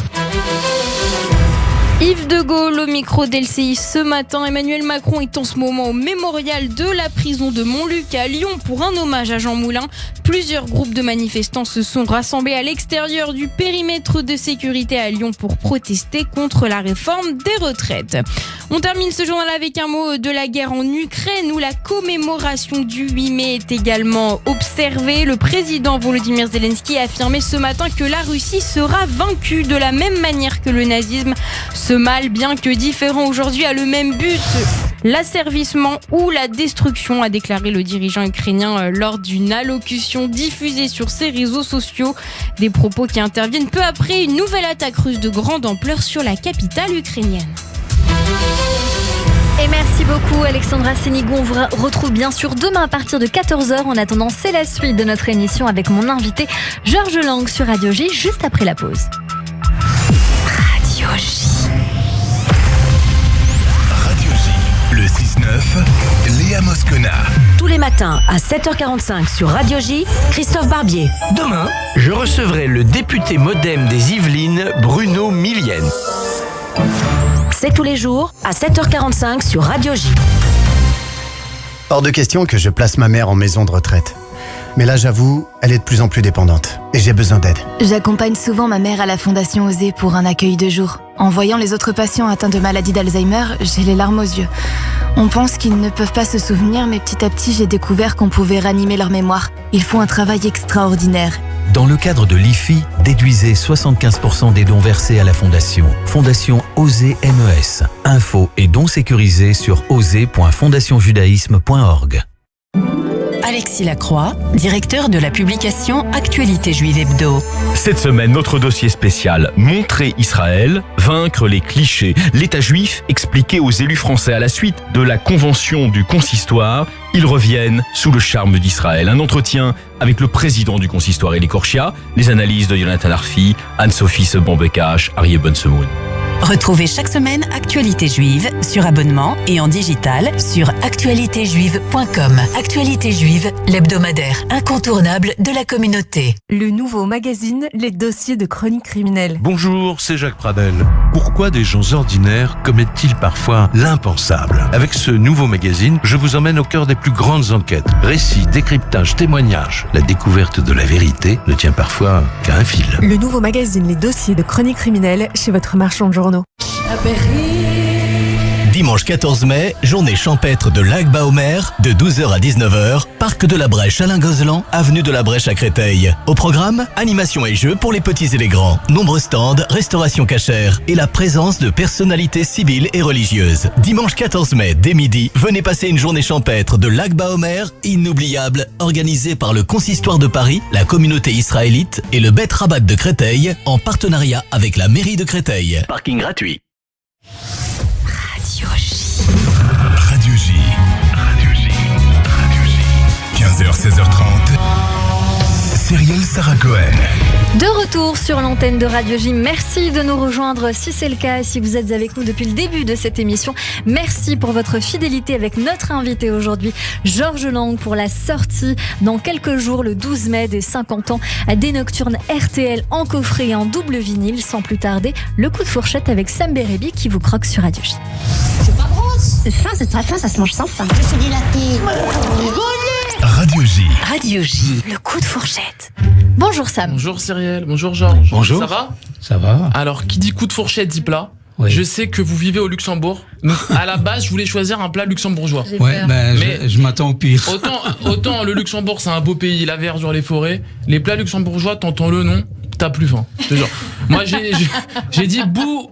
Yves de Gaulle au micro d'LCI ce matin. Emmanuel Macron est en ce moment au mémorial de la prison de Montluc à Lyon pour un hommage à Jean Moulin. Plusieurs groupes de manifestants se sont rassemblés à l'extérieur du périmètre de sécurité à Lyon pour protester contre la réforme des retraites. On termine ce journal avec un mot de la guerre en Ukraine où la commémoration du 8 mai est également observée. Le président Volodymyr Zelensky a affirmé ce matin que la Russie sera vaincue de la même manière que le nazisme. Ce mal, bien que différent aujourd'hui, a le même but, l'asservissement ou la destruction, a déclaré le dirigeant ukrainien lors d'une allocution diffusée sur ses réseaux sociaux. Des propos qui interviennent peu après une nouvelle attaque russe de grande ampleur sur la capitale ukrainienne. Et merci beaucoup Alexandra Sénigon. On vous retrouve bien sûr demain à partir de 14h. En attendant, c'est la suite de notre émission avec mon invité Georges Lang sur Radio J, juste après la pause. Radio J. Radio J. Le 6-9, Léa Moscona. Tous les matins à 7h45 sur Radio J, Christophe Barbier. Demain, je recevrai le député MoDem des Yvelines, Bruno Millienne. C'est tous les jours à 7h45 sur Radio J. Hors de question que je place ma mère en maison de retraite. Mais là, j'avoue, elle est de plus en plus dépendante. Et j'ai besoin d'aide. J'accompagne souvent ma mère à la Fondation Oser pour un accueil de jour. En voyant les autres patients atteints de maladie d'Alzheimer, j'ai les larmes aux yeux. On pense qu'ils ne peuvent pas se souvenir, mais petit à petit, j'ai découvert qu'on pouvait ranimer leur mémoire. Ils font un travail extraordinaire. Dans le cadre de l'IFI, déduisez 75% des dons versés à la Fondation. Fondation Oser MES. Infos et dons sécurisés sur oser.fondationjudaïsme.org. Alexis Lacroix, directeur de la publication Actualité Juive Hebdo. Cette semaine, notre dossier spécial « Montrer Israël, vaincre les clichés ». L'État juif expliqué aux élus français à la suite de la convention du consistoire. Ils reviennent sous le charme d'Israël. Un entretien avec le président du consistoire, Eli Korchia, les analyses de Jonathan Arfi, Anne-Sophie Sebon-Bekash, Arié Bonsemoun. Retrouvez chaque semaine Actualité Juive sur abonnement et en digital sur actualitéjuive.com. Actualité Juive, l'hebdomadaire incontournable de la communauté. Le nouveau magazine Les dossiers de chronique criminelle. Bonjour, c'est Jacques Pradel. Pourquoi des gens ordinaires commettent-ils parfois l'impensable ? Avec ce nouveau magazine, je vous emmène au cœur des plus grandes enquêtes. Récits, décryptages, témoignages. La découverte de la vérité ne tient parfois qu'à un fil. Le nouveau magazine Les dossiers de chronique criminelle chez votre marchand de journaux. Dimanche 14 mai, journée champêtre de Lag Baomer, de 12h à 19h, Parc de la Brèche Alain Gozlan, avenue de la Brèche à Créteil. Au programme, animation et jeux pour les petits et les grands, nombreux stands, restauration cachère et la présence de personnalités civiles et religieuses. Dimanche 14 mai, dès midi, venez passer une journée champêtre de Lag Baomer, inoubliable, organisée par le Consistoire de Paris, la communauté israélite et le Bet Rabat de Créteil, en partenariat avec la mairie de Créteil. Parking gratuit. Radio J. 15h, 16h30. Cyrielle Sarah Cohen. De retour sur l'antenne de Radio J. Merci de nous rejoindre si c'est le cas, si vous êtes avec nous depuis le début de cette émission. Merci pour votre fidélité avec notre invité aujourd'hui, Georges Lang, pour la sortie dans quelques jours, le 12 mai, des 50 ans des Nocturnes RTL en coffret et en double vinyle. Sans plus tarder, le coup de fourchette avec Sam Berebi qui vous croque sur Radio J. C'est pas grosse. C'est fin, c'est très fin, ça se mange sans fin. Je suis dilaté. Radio J. Radio J, le coup de fourchette. Bonjour Sam. Bonjour Cyrielle, bonjour Georges. Bonjour. Ça va ? Ça va. Alors, qui dit coup de fourchette dit plat. Oui. Je sais que vous vivez au Luxembourg. Donc, à la base, je voulais choisir un plat luxembourgeois. Ouais, ben, mais je m'attends au pire. Autant le Luxembourg, c'est un beau pays, la verdure, les forêts. Les plats luxembourgeois, t'entends le nom, t'as plus faim. Je te jure. Moi, j'ai dit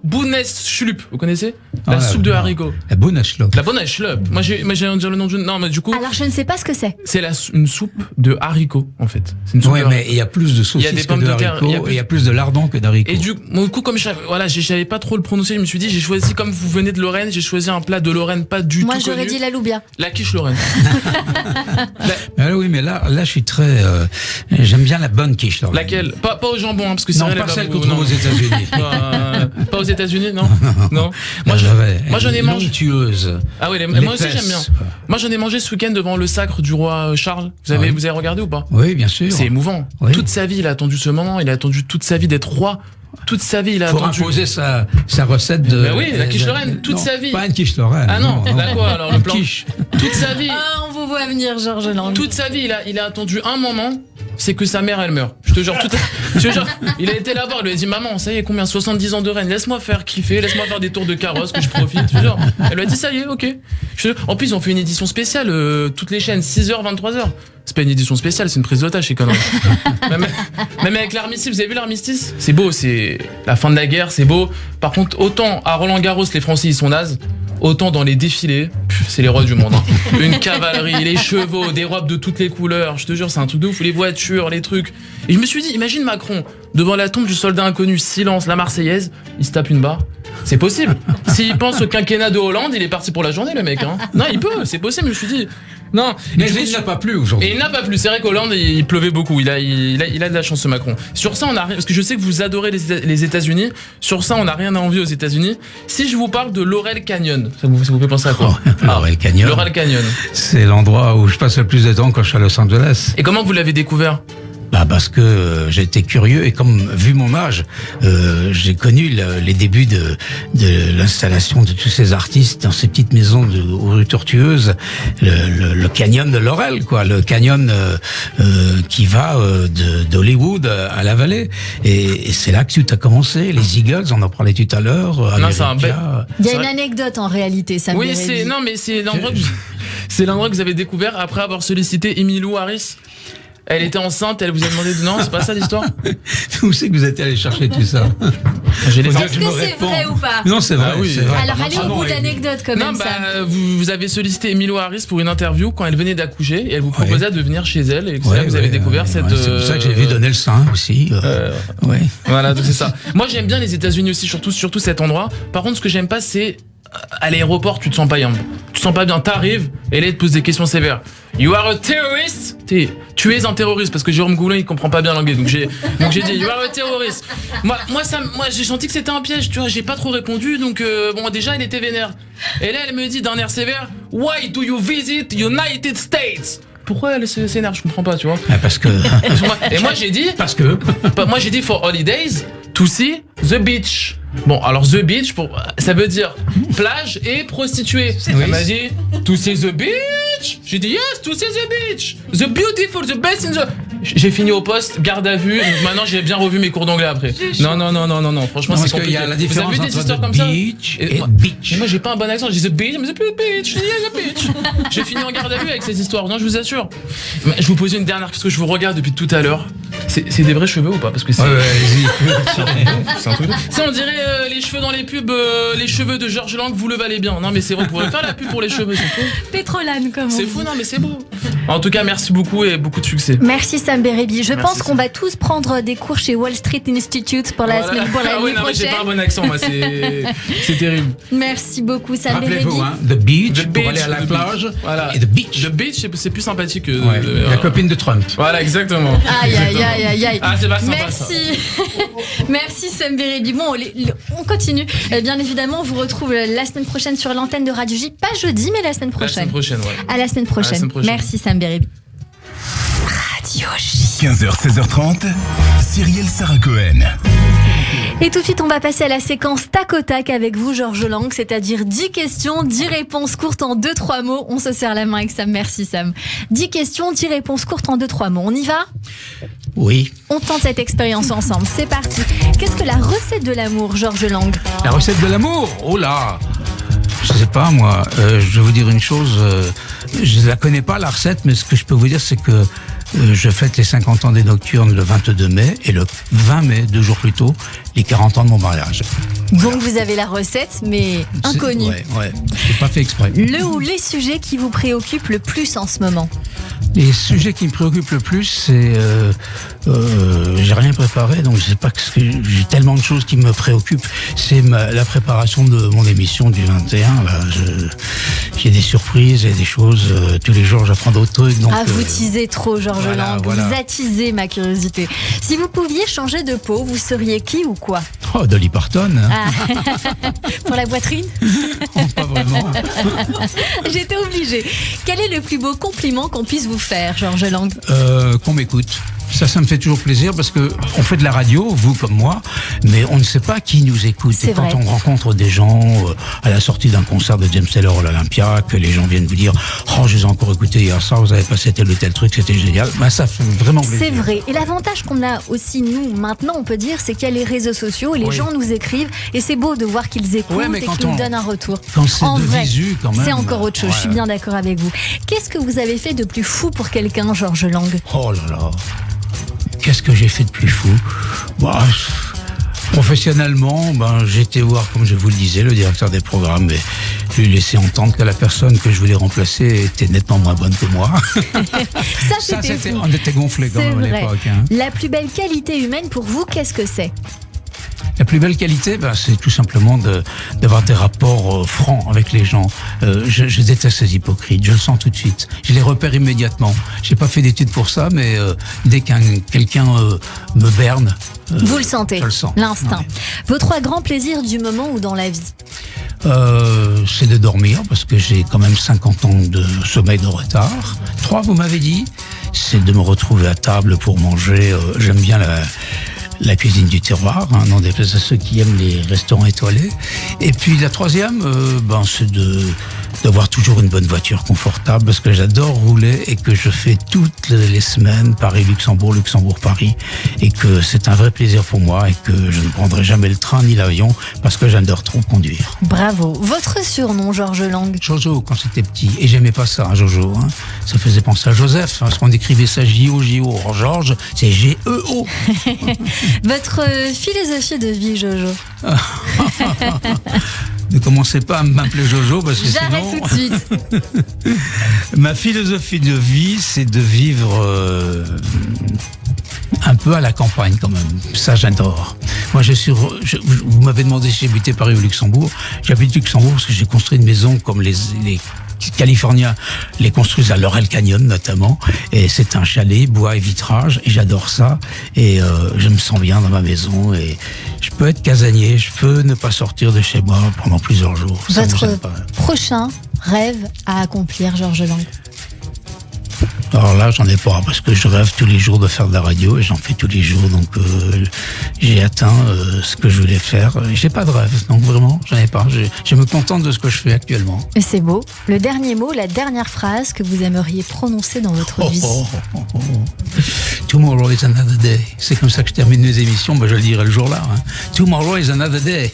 Bounesschlup. Vous connaissez ? La soupe de haricots. La Bounesschlup. La Bounesschlup. Moi, j'ai dire le nom d'une. Non, mais du coup. Alors, je ne sais pas ce que c'est. C'est une soupe de haricots, en fait. C'est une soupe de mais il y a plus de saucisses que de haricots. Et il y a plus de lardons que d'haricots. Et du coup, comme je savais pas trop le prononcer, je me suis dit, j'ai choisi, comme vous venez de Lorraine, j'ai choisi un plat de Lorraine pas du tout connu. Moi, j'aurais dit la loubia. La quiche Lorraine. Oui, mais là, je suis très. J'aime bien la bonne quiche Lorraine. Laquelle ? Pas au jambon, hein, parce que c'est pas celle qu'on trouve aux États-Unis. Pas aux États-Unis, non. Non. Moi, j'en ai mangé. Ah oui, moi aussi j'aime bien. Moi, j'en ai mangé ce week-end devant le sacre du roi Charles. Vous avez regardé ou pas ? Oui, bien sûr. C'est émouvant. Oui. Toute sa vie, il a attendu ce moment. Il a attendu toute sa vie d'être roi. Toute sa vie, il a attendu. Faut imposer sa recette de. Ben oui, la quiche Lorraine. Toute sa vie. Pas une quiche Lorraine. Ah non. D'accord. Alors le plan. Quiche. Toute sa vie. Ah, on vous voit venir, Georges Lang. Toute sa vie, il a attendu un moment. C'est que sa mère, elle meurt. Je te jure, il a été là-bas, il lui a dit, maman, ça y est, combien, 70 ans de reine, laisse-moi faire kiffer, laisse-moi faire des tours de carrosse, que je profite. Je te jure. Elle lui a dit, ça y est, ok. En plus, ils ont fait une édition spéciale, toutes les chaînes, 6h, 23h. C'est pas une édition spéciale, c'est une prise d'otage, c'est conneries. Même avec l'armistice, vous avez vu l'armistice ? C'est beau, c'est la fin de la guerre, c'est beau. Par contre, autant à Roland-Garros, les Français, ils sont nazes. Autant dans les défilés, c'est les rois du monde. Hein. Une cavalerie, les chevaux, des robes de toutes les couleurs. Je te jure, c'est un truc de ouf. Les voitures, les trucs. Et je me suis dit, imagine Macron, devant la tombe du soldat inconnu, silence, la Marseillaise, il se tape une barre. C'est possible. S'il pense au quinquennat de Hollande, il est parti pour la journée, le mec. Hein. Non, il peut, c'est possible, je me suis dit. Non, mais il n'a pas plu aujourd'hui. Et il n'a pas plu. C'est vrai qu'Hollande, il pleuvait beaucoup. Il a de la chance, ce Macron. Sur ça, on a rien, parce que je sais que vous adorez les États-Unis. Sur ça, on n'a rien à envier aux États-Unis. Si je vous parle de Laurel Canyon, ça vous fait penser à quoi ? Laurel Canyon. Laurel Canyon. C'est l'endroit où je passe le plus de temps quand je suis à Los Angeles. Et comment vous l'avez découvert ? Parce que j'étais curieux et comme vu mon âge, j'ai connu les débuts de l'installation de tous ces artistes dans ces petites maisons aux rues tortueuses, le canyon de Laurel, quoi, le canyon qui va d'Hollywood à la vallée. Et c'est là que tout a commencé. Les Eagles, on en parlait tout à l'heure. Il y a une anecdote en réalité, ça me Oui, c'est l'endroit que vous avez découvert après avoir sollicité Emmylou Harris. Elle était enceinte, elle vous a demandé de... Non, c'est pas ça l'histoire. Où c'est que vous êtes allé chercher tout ça? Est-ce que c'est vrai ou pas? Non, c'est vrai. Ah oui. C'est vrai. Alors allez au bout de l'anecdote quand même. Vous avez sollicité Emmylou Harris pour une interview quand elle venait d'accoucher et elle vous proposait de venir chez elle et c'est là que vous avez découvert cette... C'est pour ça que j'ai vu donner le sein aussi. Voilà, donc c'est ça. Moi j'aime bien les États-Unis aussi, surtout cet endroit. Par contre, ce que j'aime pas, c'est à l'aéroport, tu te sens pas bien. Tu te sens pas bien, t'arrives et là, il te pose des questions sévères. You are a terrorist? Tu es un terroriste, parce que Jérôme Goulin, il comprend pas bien l'anglais. Donc j'ai dit, you are a terrorist. Moi, j'ai senti que c'était un piège, tu vois, j'ai pas trop répondu. Donc, déjà, elle était vénère. Et là, elle me dit d'un air sévère, why do you visit United States? Pourquoi elle s'énerve? Je comprends pas, tu vois. Parce que. Et moi, j'ai dit. Parce que. Moi, j'ai dit for holidays to see the beach. Bon, alors the beach, ça veut dire plage et prostituée. Elle m'a dit to see the beach. J'ai dit yes, to see the beach. The beautiful, the best in the. J'ai fini au poste, garde à vue. Donc maintenant, j'ai bien revu mes cours d'anglais après. Non. Franchement, c'est compliqué. Parce qu'il y a la différence entre entre comme beach et moi, beach. Et moi, j'ai pas un bon accent. Je dis the beach, mais the beach. The beach. J'ai fini en garde à vue avec ces histoires. Non, je vous assure. Je vous pose une dernière parce que je vous regarde depuis tout à l'heure. C'est des vrais cheveux ou pas? Parce que c'est. C'est un truc. Ça, on dirait les cheveux dans les pubs, les cheveux de Georges Lang, vous le valez bien. Non, mais c'est vrai, vous pourrez faire la pub pour les cheveux, c'est fou. Pétrolane, comme on dit. C'est fou, non, mais c'est beau. En tout cas, merci beaucoup et beaucoup de succès. Merci Sam Bérébi. Je pense qu'on Sam. va tous prendre des cours chez Wall Street Institute pour la semaine pour l'année non, mais j'ai prochaine. pas un bon accent, moi, c'est terrible. Merci beaucoup Sam Bérébi. Rappelez-vous, the beach, pour aller à la plage. Voilà. Et the beach. The beach, c'est plus sympathique que. La copine de Trump. Voilà, exactement. Aïe. Ah, c'est pas sympa. Merci. Merci Sam Bérébi. Bon, on continue. Bien évidemment, on vous retrouve la semaine prochaine sur l'antenne de Radio J. Pas jeudi, mais la semaine prochaine. La semaine prochaine, ouais. À la semaine prochaine. Merci Sam Bérébi. Radio J. 15h, 16h30, Cyrielle Sarah Cohen. Et tout de suite, on va passer à la séquence tac au tac avec vous, Georges Lang, c'est-à-dire 10 questions, 10 réponses courtes en 2-3 mots. On se serre la main avec Sam. Merci Sam. 10 questions, 10 réponses courtes en 2-3 mots. On y va? Oui. On tente cette expérience ensemble. C'est parti. Qu'est-ce que la recette de l'amour, Georges Lang? La recette de l'amour? Oh là! Je sais pas, moi. Je vais vous dire une chose. Je la connais pas, la recette, mais ce que je peux vous dire, c'est que je fête les 50 ans des Nocturnes le 22 mai et le 20 mai, 2 jours plus tôt, les 40 ans de mon mariage. Donc vous avez la recette, mais inconnue. Ouais. Je l'ai pas fait exprès. Le ou les sujets qui vous préoccupent le plus en ce moment? Les sujets qui me préoccupent le plus, c'est... j'ai rien préparé, donc je sais pas que j'ai tellement de choses qui me préoccupent. C'est la préparation de mon émission du 21. Là, j'ai des surprises et des choses. Tous les jours, j'apprends d'autres trucs. Donc, vous teasez trop, Georges Lang. Voilà. Vous attisez ma curiosité. Si vous pouviez changer de peau, vous seriez qui ou quoi? Oh, Dolly Parton. Pour la poitrine? Pas vraiment. J'étais obligée. Quel est le plus beau compliment qu'on puisse vous faire, Georges Lang? Qu'on m'écoute. Ça me fait toujours plaisir parce que on fait de la radio, vous comme moi, mais on ne sait pas qui nous écoute. C'est et quand vrai. on rencontre des gens à la sortie d'un concert de James Taylor à l'Olympia, que les gens viennent vous dire « Oh, je vous ai encore écouté hier soir, vous avez passé tel ou tel truc, c'était génial », ça fait vraiment plaisir. C'est vrai. Et l'avantage qu'on a aussi, nous, maintenant, on peut dire, c'est qu'il y a les réseaux sociaux et les gens nous écrivent et c'est beau de voir qu'ils écoutent et qu'ils nous donnent un retour. Quand c'est en de vrai, visu, quand même. c'est encore autre chose. Je suis bien d'accord avec vous. Qu'est-ce que vous avez fait de plus fou pour quelqu'un, Georges Lang? Oh là là. Qu'est-ce que j'ai fait de plus fou? Professionnellement, j'ai été voir, comme je vous le disais, le directeur des programmes et je lui ai laissé entendre que la personne que je voulais remplacer était nettement moins bonne que moi. Ça, c'était fou. On était gonflés quand même à l'époque. La plus belle qualité humaine pour vous, qu'est-ce que c'est? La plus belle qualité, c'est tout simplement d'avoir des rapports francs avec les gens. Je déteste ces hypocrites, je le sens tout de suite. Je les repère immédiatement. J'ai pas fait d'études pour ça, mais dès quelqu'un me berne, vous le sentez, je le sens. L'instinct. Ouais. Vos 3 grands plaisirs du moment ou dans la vie? C'est de dormir, parce que j'ai quand même 50 ans de sommeil de retard. 3, vous m'avez dit. c'est de me retrouver à table pour manger. J'aime bien la cuisine du terroir, hein, non déplaise à ceux qui aiment les restaurants étoilés. Et puis la troisième, c'est d'avoir toujours une bonne voiture confortable, parce que j'adore rouler et que je fais toutes les semaines Paris-Luxembourg, Luxembourg-Paris, et que c'est un vrai plaisir pour moi et que je ne prendrai jamais le train ni l'avion parce que j'adore trop conduire. Bravo. Votre surnom, Georges Lang? Jojo, quand j'étais petit. Et j'aimais pas ça, Jojo. Hein. Ça faisait penser à Joseph, parce qu'on écrivait ça J-O-J-O. Or, Georges, c'est G-E-O. Votre philosophie de vie, Jojo? Ne commencez pas à m'appeler Jojo parce que j'arrête sinon... tout de suite. Ma philosophie de vie, c'est de vivre un peu à la campagne quand même. Ça, j'adore. Moi, vous m'avez demandé si j'habitais Paris ou Luxembourg. J'habite Luxembourg parce que j'ai construit une maison comme les Californiens les construisent à Laurel Canyon notamment, et c'est un chalet, bois et vitrage, et j'adore ça, et je me sens bien dans ma maison, et je peux être casanier, je peux ne pas sortir de chez moi pendant plusieurs jours. Votre prochain rêve à accomplir, Georges Lang? Alors là, j'en ai pas, parce que je rêve tous les jours de faire de la radio, et j'en fais tous les jours, donc j'ai atteint ce que je voulais faire. J'ai pas de rêve, donc vraiment, j'en ai pas. Je me contente de ce que je fais actuellement. Et c'est beau. Le dernier mot, la dernière phrase que vous aimeriez prononcer dans votre vie? Tomorrow is another day. C'est comme ça que je termine mes émissions, je le dirai le jour-là. Hein. Tomorrow is another day.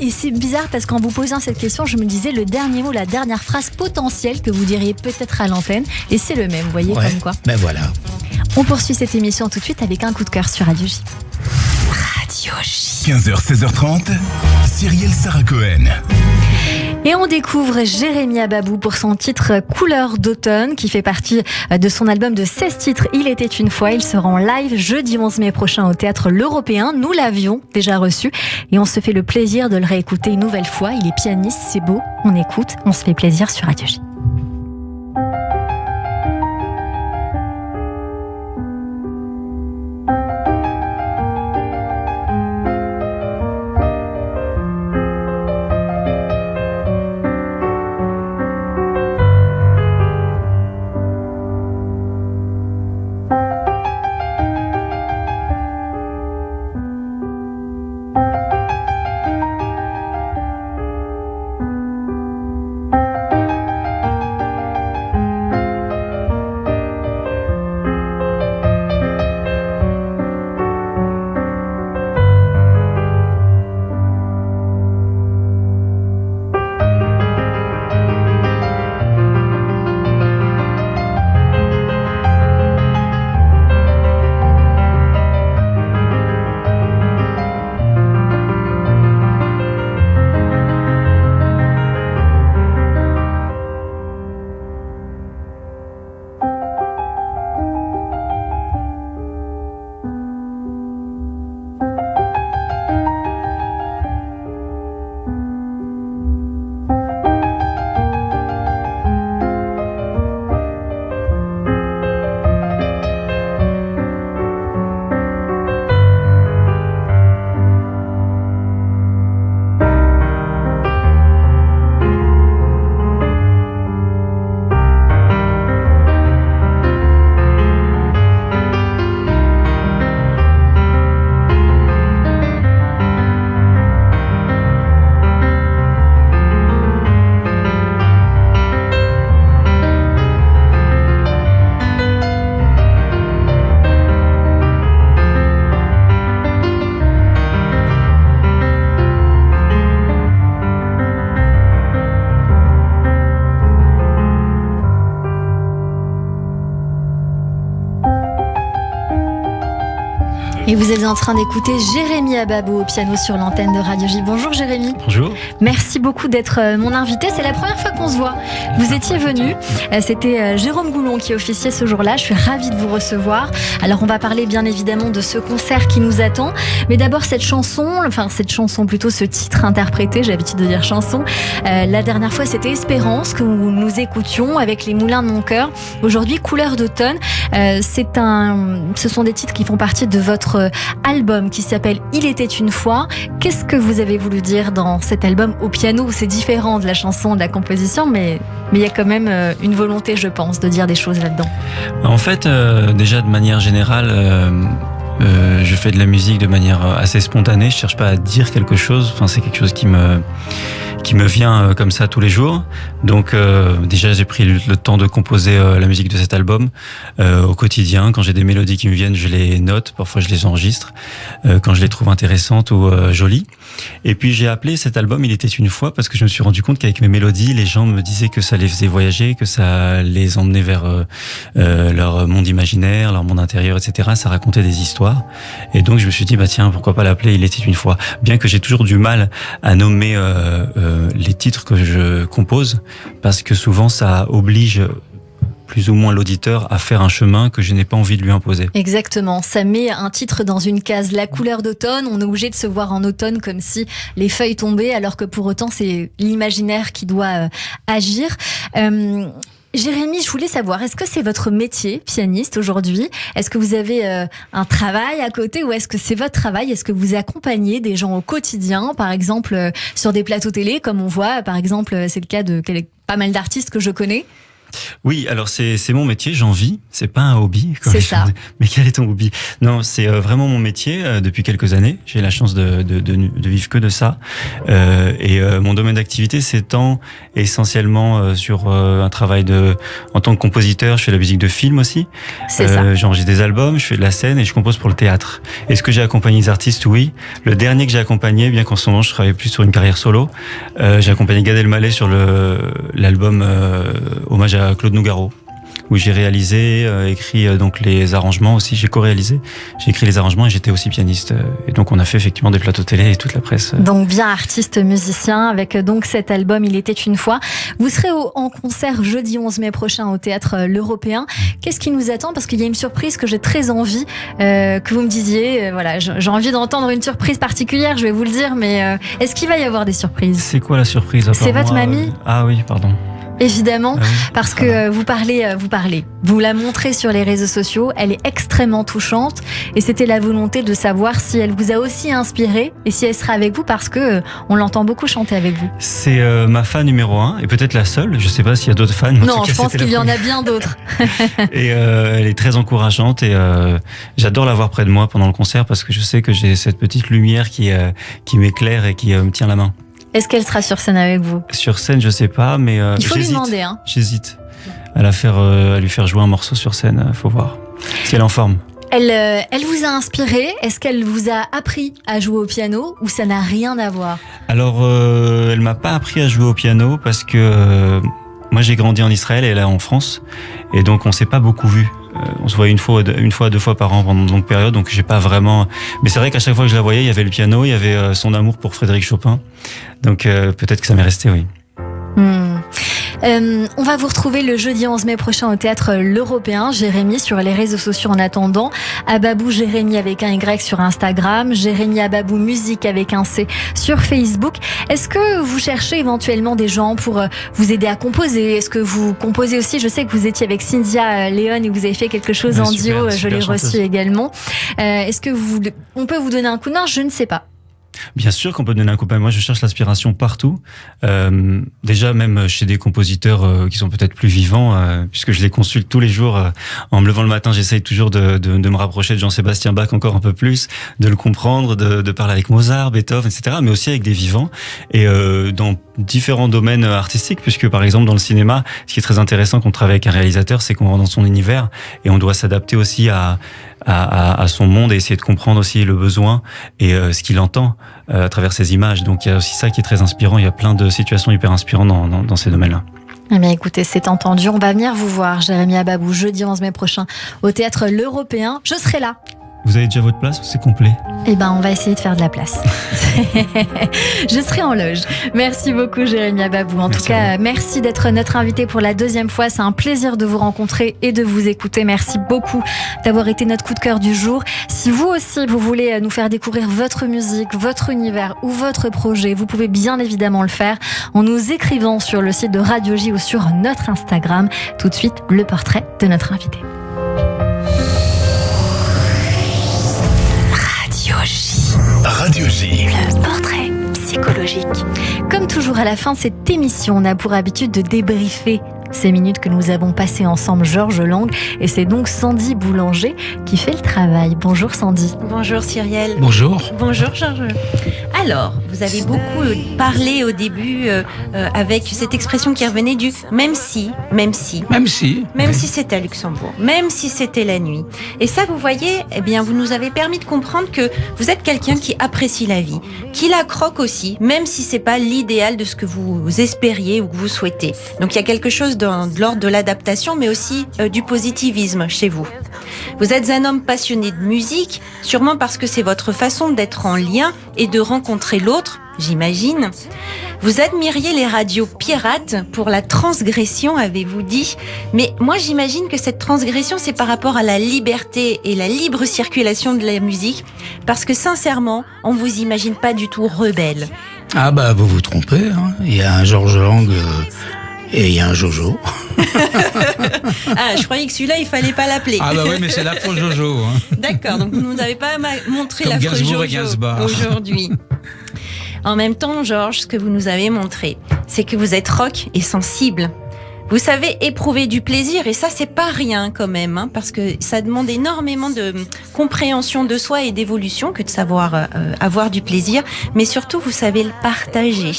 Et c'est bizarre parce qu'en vous posant cette question, je me disais le dernier mot, la dernière phrase potentielle que vous diriez peut-être à l'antenne, et c'est le même, vous voyez, comme quoi. Ben voilà. On poursuit cette émission tout de suite avec un coup de cœur sur Radio J. Radio J. 15h, 16h30, Cyrielle Sarah Cohen. Et on découvre Jérémy Ababou pour son titre Couleur d'automne, qui fait partie de son album de 16 titres Il était une fois. Il sera en live jeudi 11 mai prochain au Théâtre L'Européen. Nous l'avions déjà reçu et on se fait le plaisir de le réécouter une nouvelle fois. Il est pianiste, c'est beau, on écoute, on se fait plaisir sur Radio J. Et vous êtes en train d'écouter Jérémy Ababou au piano sur l'antenne de Radio J. Bonjour Jérémy. Bonjour. Merci beaucoup d'être mon invité. C'est la première fois qu'on se voit. Vous étiez venu. C'était Jérôme Goulon qui officiait ce jour-là. Je suis ravie de vous recevoir. Alors on va parler bien évidemment de ce concert qui nous attend. Mais d'abord cette chanson, plutôt ce titre interprété, j'ai l'habitude de dire chanson. La dernière fois c'était Espérance que nous écoutions avec les Moulins de mon cœur. Aujourd'hui Couleur d'automne. Ce sont des titres qui font partie de votre album qui s'appelle Il était une fois. Qu'est-ce que vous avez voulu dire dans cet album au piano? C'est différent de la chanson, de la composition, mais il y a quand même une volonté, je pense, de dire des choses là-dedans. En fait, déjà de manière générale, je fais de la musique de manière assez spontanée. Je cherche pas à dire quelque chose. Enfin, c'est quelque chose qui me vient comme ça tous les jours. Donc déjà j'ai pris le temps de composer la musique de cet album au quotidien. Quand j'ai des mélodies qui me viennent, je les note, parfois je les enregistre quand je les trouve intéressantes ou jolies. Et puis j'ai appelé cet album Il était une fois parce que je me suis rendu compte qu'avec mes mélodies, les gens me disaient que ça les faisait voyager, que ça les emmenait vers leur monde imaginaire, leur monde intérieur, etc. Ça racontait des histoires. Et donc je me suis dit tiens, pourquoi pas l'appeler Il était une fois. Bien que j'ai toujours du mal à nommer les titres que je compose, parce que souvent ça oblige plus ou moins l'auditeur à faire un chemin que je n'ai pas envie de lui imposer. Exactement, ça met un titre dans une case. La couleur d'automne, on est obligé de se voir en automne comme si les feuilles tombaient, alors que pour autant c'est l'imaginaire qui doit agir. Jérémy, je voulais savoir, est-ce que c'est votre métier, pianiste, aujourd'hui? Est-ce que vous avez un travail à côté ou est-ce que c'est votre travail? Est-ce que vous accompagnez des gens au quotidien, par exemple sur des plateaux télé, comme on voit, par exemple, c'est le cas de pas mal d'artistes que je connais? Oui, alors c'est mon métier, j'en vis, c'est pas un hobby. C'est ça. Mais quel est ton hobby? Non, c'est vraiment mon métier depuis quelques années. J'ai la chance de vivre que de ça. Et mon domaine d'activité s'étend essentiellement sur un travail en tant que compositeur. Je fais de la musique de film aussi. C'est ça. J'enregistre des albums, je fais de la scène et je compose pour le théâtre. Est-ce que j'ai accompagné des artistes? Oui. Le dernier que j'ai accompagné, bien qu'en ce moment je travaille plus sur une carrière solo, j'ai accompagné Gad Elmaleh sur l'album Hommage à Claude Nougaro, où j'ai réalisé, écrit donc les arrangements aussi, j'ai co-réalisé, j'ai écrit les arrangements et j'étais aussi pianiste. Et donc on a fait effectivement des plateaux télé et toute la presse. Donc bien artiste musicien avec donc cet album Il était une fois. Vous serez en concert jeudi 11 mai prochain au Théâtre L'Européen. Qu'est-ce qui nous attend? Parce qu'il y a une surprise que j'ai très envie que vous me disiez. Voilà, j'ai envie d'entendre une surprise particulière, je vais vous le dire, mais est-ce qu'il va y avoir des surprises? C'est quoi la surprise? C'est votre mamie? Ah oui, pardon. Évidemment, parce que vous la montrez sur les réseaux sociaux, elle est extrêmement touchante et c'était la volonté de savoir si elle vous a aussi inspiré et si elle sera avec vous parce que on l'entend beaucoup chanter avec vous. C'est ma fan numéro 1 et peut-être la seule, je sais pas s'il y a d'autres fans. Non, je pense qu'il y en a bien d'autres. Et elle est très encourageante et j'adore la voir près de moi pendant le concert parce que je sais que j'ai cette petite lumière qui m'éclaire et qui me tient la main. Est-ce qu'elle sera sur scène avec vous? Sur scène, je sais pas, mais il faut lui demander. Hein. J'hésite à lui faire jouer un morceau sur scène. Faut voir si elle est en forme. Elle vous a inspiré? Est-ce qu'elle vous a appris à jouer au piano ou ça n'a rien à voir? Alors, elle m'a pas appris à jouer au piano parce que moi j'ai grandi en Israël et elle est en France et donc on s'est pas beaucoup vus. On se voyait une fois, 2 fois par an pendant une longue période, donc j'ai pas vraiment. Mais c'est vrai qu'à chaque fois que je la voyais, il y avait le piano, il y avait son amour pour Frédéric Chopin. Donc peut-être que ça m'est resté, oui. On va vous retrouver le jeudi 11 mai prochain au Théâtre L'Européen. Jérémy sur les réseaux sociaux en attendant. Ababou Jérémy avec un Y sur Instagram. Jérémy Ababou Musique avec un C sur Facebook. Est-ce que vous cherchez éventuellement des gens pour vous aider à composer? Est-ce que vous composez aussi? Je sais que vous étiez avec Cynthia Léon et vous avez fait quelque chose en duo. Je l'ai reçu également. Est-ce que on peut vous donner un coup de main? Je ne sais pas. Bien sûr qu'on peut donner un coup de main. Moi, je cherche l'inspiration partout. Déjà, même chez des compositeurs qui sont peut-être plus vivants, puisque je les consulte tous les jours. En me levant le matin, j'essaye toujours de me rapprocher de Jean-Sébastien Bach encore un peu plus, de le comprendre, de parler avec Mozart, Beethoven, etc. Mais aussi avec des vivants et dans différents domaines artistiques, puisque par exemple dans le cinéma, ce qui est très intéressant quand on travaille avec un réalisateur, c'est qu'on rentre dans son univers et on doit s'adapter aussi à son monde et essayer de comprendre aussi le besoin et ce qu'il entend à travers ses images. Donc il y a aussi ça qui est très inspirant. Il y a plein de situations hyper inspirantes dans ces domaines-là. Eh bien, écoutez, c'est entendu. On va venir vous voir, Jérémy Ababou, jeudi 11 mai prochain au Théâtre L'Européen. Je serai là. Vous avez déjà votre place ou c'est complet? Eh ben, on va essayer de faire de la place. Je serai en loge. Merci beaucoup, Jérémy Ababou. En tout cas, merci d'être notre invité pour la 2e fois. C'est un plaisir de vous rencontrer et de vous écouter. Merci beaucoup d'avoir été notre coup de cœur du jour. Si vous aussi, vous voulez nous faire découvrir votre musique, votre univers ou votre projet, vous pouvez bien évidemment le faire en nous écrivant sur le site de Radio J ou sur notre Instagram. Tout de suite, le portrait de notre invité. J. Radio J. Le portrait psychologique. Comme toujours à la fin de cette émission, on a pour habitude de débriefer ces minutes que nous avons passées ensemble, Georges Lang, et c'est donc Sandy Boulanger qui fait le travail. Bonjour Sandy. Bonjour Cyrielle. Bonjour. Bonjour Georges. Alors, vous avez beaucoup parlé au début avec cette expression qui revenait du « même si ». Même si c'était à Luxembourg, même si c'était la nuit. Et ça, vous voyez, eh bien, vous nous avez permis de comprendre que vous êtes quelqu'un qui apprécie la vie, qui la croque aussi, même si c'est pas l'idéal de ce que vous espériez ou que vous souhaitez. Donc il y a quelque chose de l'ordre de l'adaptation, mais aussi du positivisme chez vous. Vous êtes un homme passionné de musique, sûrement parce que c'est votre façon d'être en lien et de rencontrer l'autre, j'imagine. Vous admiriez les radios pirates pour la transgression, avez-vous dit. Mais moi, j'imagine que cette transgression, c'est par rapport à la liberté et la libre circulation de la musique. Parce que sincèrement, on vous imagine pas du tout rebelle. Ah bah, vous vous trompez, hein. Il y a un Georges Lang et il y a un Jojo. Ah, je croyais que celui-là, il fallait pas l'appeler. Ah bah oui, mais c'est l'affreux Jojo. Hein. D'accord, donc vous nous avez pas montré comme l'affreux Gainsbourg Jojo aujourd'hui. En même temps, Georges, ce que vous nous avez montré, c'est que vous êtes rock et sensible. Vous savez éprouver du plaisir, et ça, c'est pas rien quand même, hein, parce que ça demande énormément de compréhension de soi et d'évolution que de savoir avoir du plaisir, mais surtout, vous savez le partager.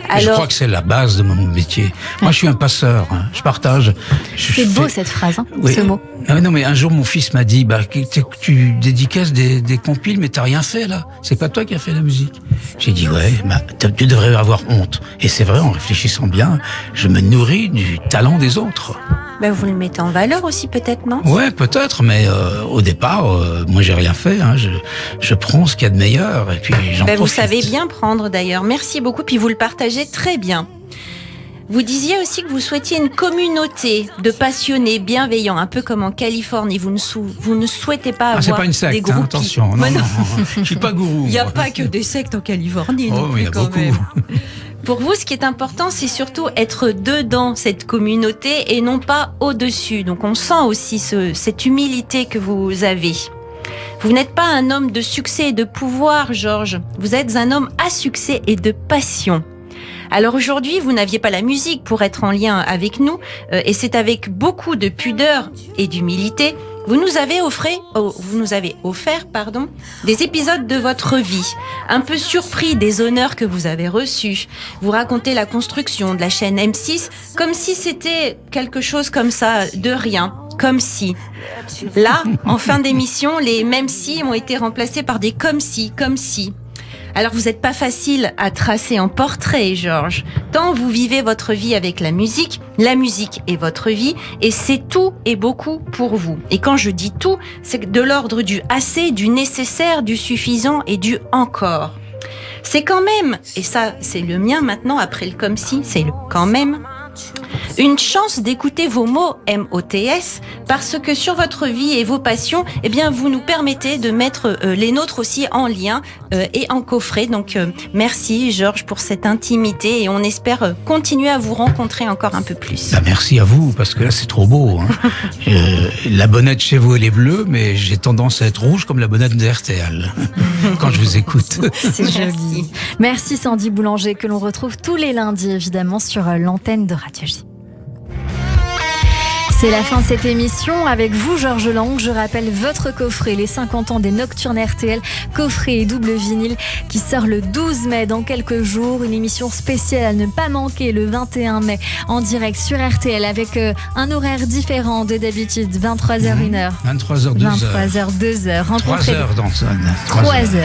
Alors, je crois que c'est la base de mon métier. Moi, je suis un passeur. Hein. Je partage. C'est beau cette phrase, hein, oui. Ce mot. Non, mais un jour, mon fils m'a dit, tu dédicaces des compiles, mais t'as rien fait, là. C'est pas toi qui as fait la musique. J'ai dit, ouais, tu devrais avoir honte. Et c'est vrai, en réfléchissant bien, je me nourris du talent des autres. Vous le mettez en valeur aussi, peut-être, non ? Ouais, peut-être, mais au départ, moi, j'ai rien fait. Hein. Je prends ce qu'il y a de meilleur, et puis j'en profite. Vous savez bien prendre, d'ailleurs. Merci beaucoup, puis vous le partagez très bien. Vous disiez aussi que vous souhaitiez une communauté de passionnés bienveillants, un peu comme en Californie. Vous ne souhaitez pas avoir c'est pas une secte, des groupies. Attention. Non, je suis pas gourou. Il n'y a pas que des sectes en Californie. Oh, il y a beaucoup. Même. Pour vous, ce qui est important, c'est surtout être dedans cette communauté et non pas au-dessus. Donc on sent aussi cette humilité que vous avez. Vous n'êtes pas un homme de succès et de pouvoir, Georges. Vous êtes un homme à succès et de passion. Alors aujourd'hui, vous n'aviez pas la musique pour être en lien avec nous, et c'est avec beaucoup de pudeur et d'humilité vous nous avez offert des épisodes de votre vie, un peu surpris des honneurs que vous avez reçus. Vous racontez la construction de la chaîne M6 comme si c'était quelque chose comme ça, de rien. Comme si. Là, en fin d'émission, les même si ont été remplacés par des comme si. Alors vous n'êtes pas facile à tracer en portrait, Georges. Tant vous vivez votre vie avec la musique est votre vie, et c'est tout et beaucoup pour vous. Et quand je dis tout, c'est de l'ordre du assez, du nécessaire, du suffisant et du encore. C'est quand même, et ça c'est le mien maintenant après le comme si, c'est le quand même, une chance d'écouter vos mots MOTS, parce que sur votre vie et vos passions, eh bien, vous nous permettez de mettre les nôtres aussi en lien et en coffret. Donc, merci Georges pour cette intimité, et on espère continuer à vous rencontrer encore un peu plus. Merci à vous, parce que là, c'est trop beau. Hein. La bonnette chez vous, elle est bleue, mais j'ai tendance à être rouge comme la bonnette de RTL quand je vous écoute. C'est joli. Merci Sandy Boulanger, que l'on retrouve tous les lundis, évidemment, sur l'antenne de Radio J. C'est la fin de cette émission avec vous, Georges Lang. Je rappelle votre coffret, les 50 ans des Nocturnes RTL, coffret et double vinyle, qui sort le 12 mai dans quelques jours. Une émission spéciale à ne pas manquer le 21 mai en direct sur RTL avec un horaire différent de d'habitude, 23h 1h. 23h 2h. 3h dans ça. 3h.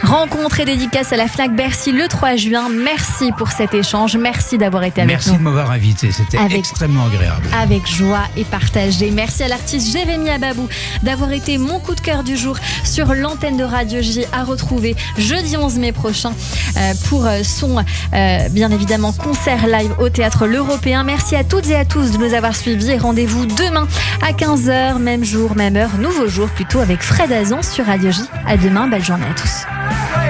Rencontre et dédicace à la Fnac Bercy le 3 juin. Merci pour cet échange. Merci d'avoir été avec nous. Merci de m'avoir invité. C'était extrêmement agréable. Avec joie et partagé. Merci à l'artiste Jérémy Ababou d'avoir été mon coup de cœur du jour sur l'antenne de Radio J, à retrouver jeudi 11 mai prochain pour son bien évidemment concert live au Théâtre L'Européen. Merci à toutes et à tous de nous avoir suivis, et rendez-vous demain à 15h, même jour, même heure, nouveau jour plutôt, avec Fred Azan sur Radio J. À demain, belle journée à tous.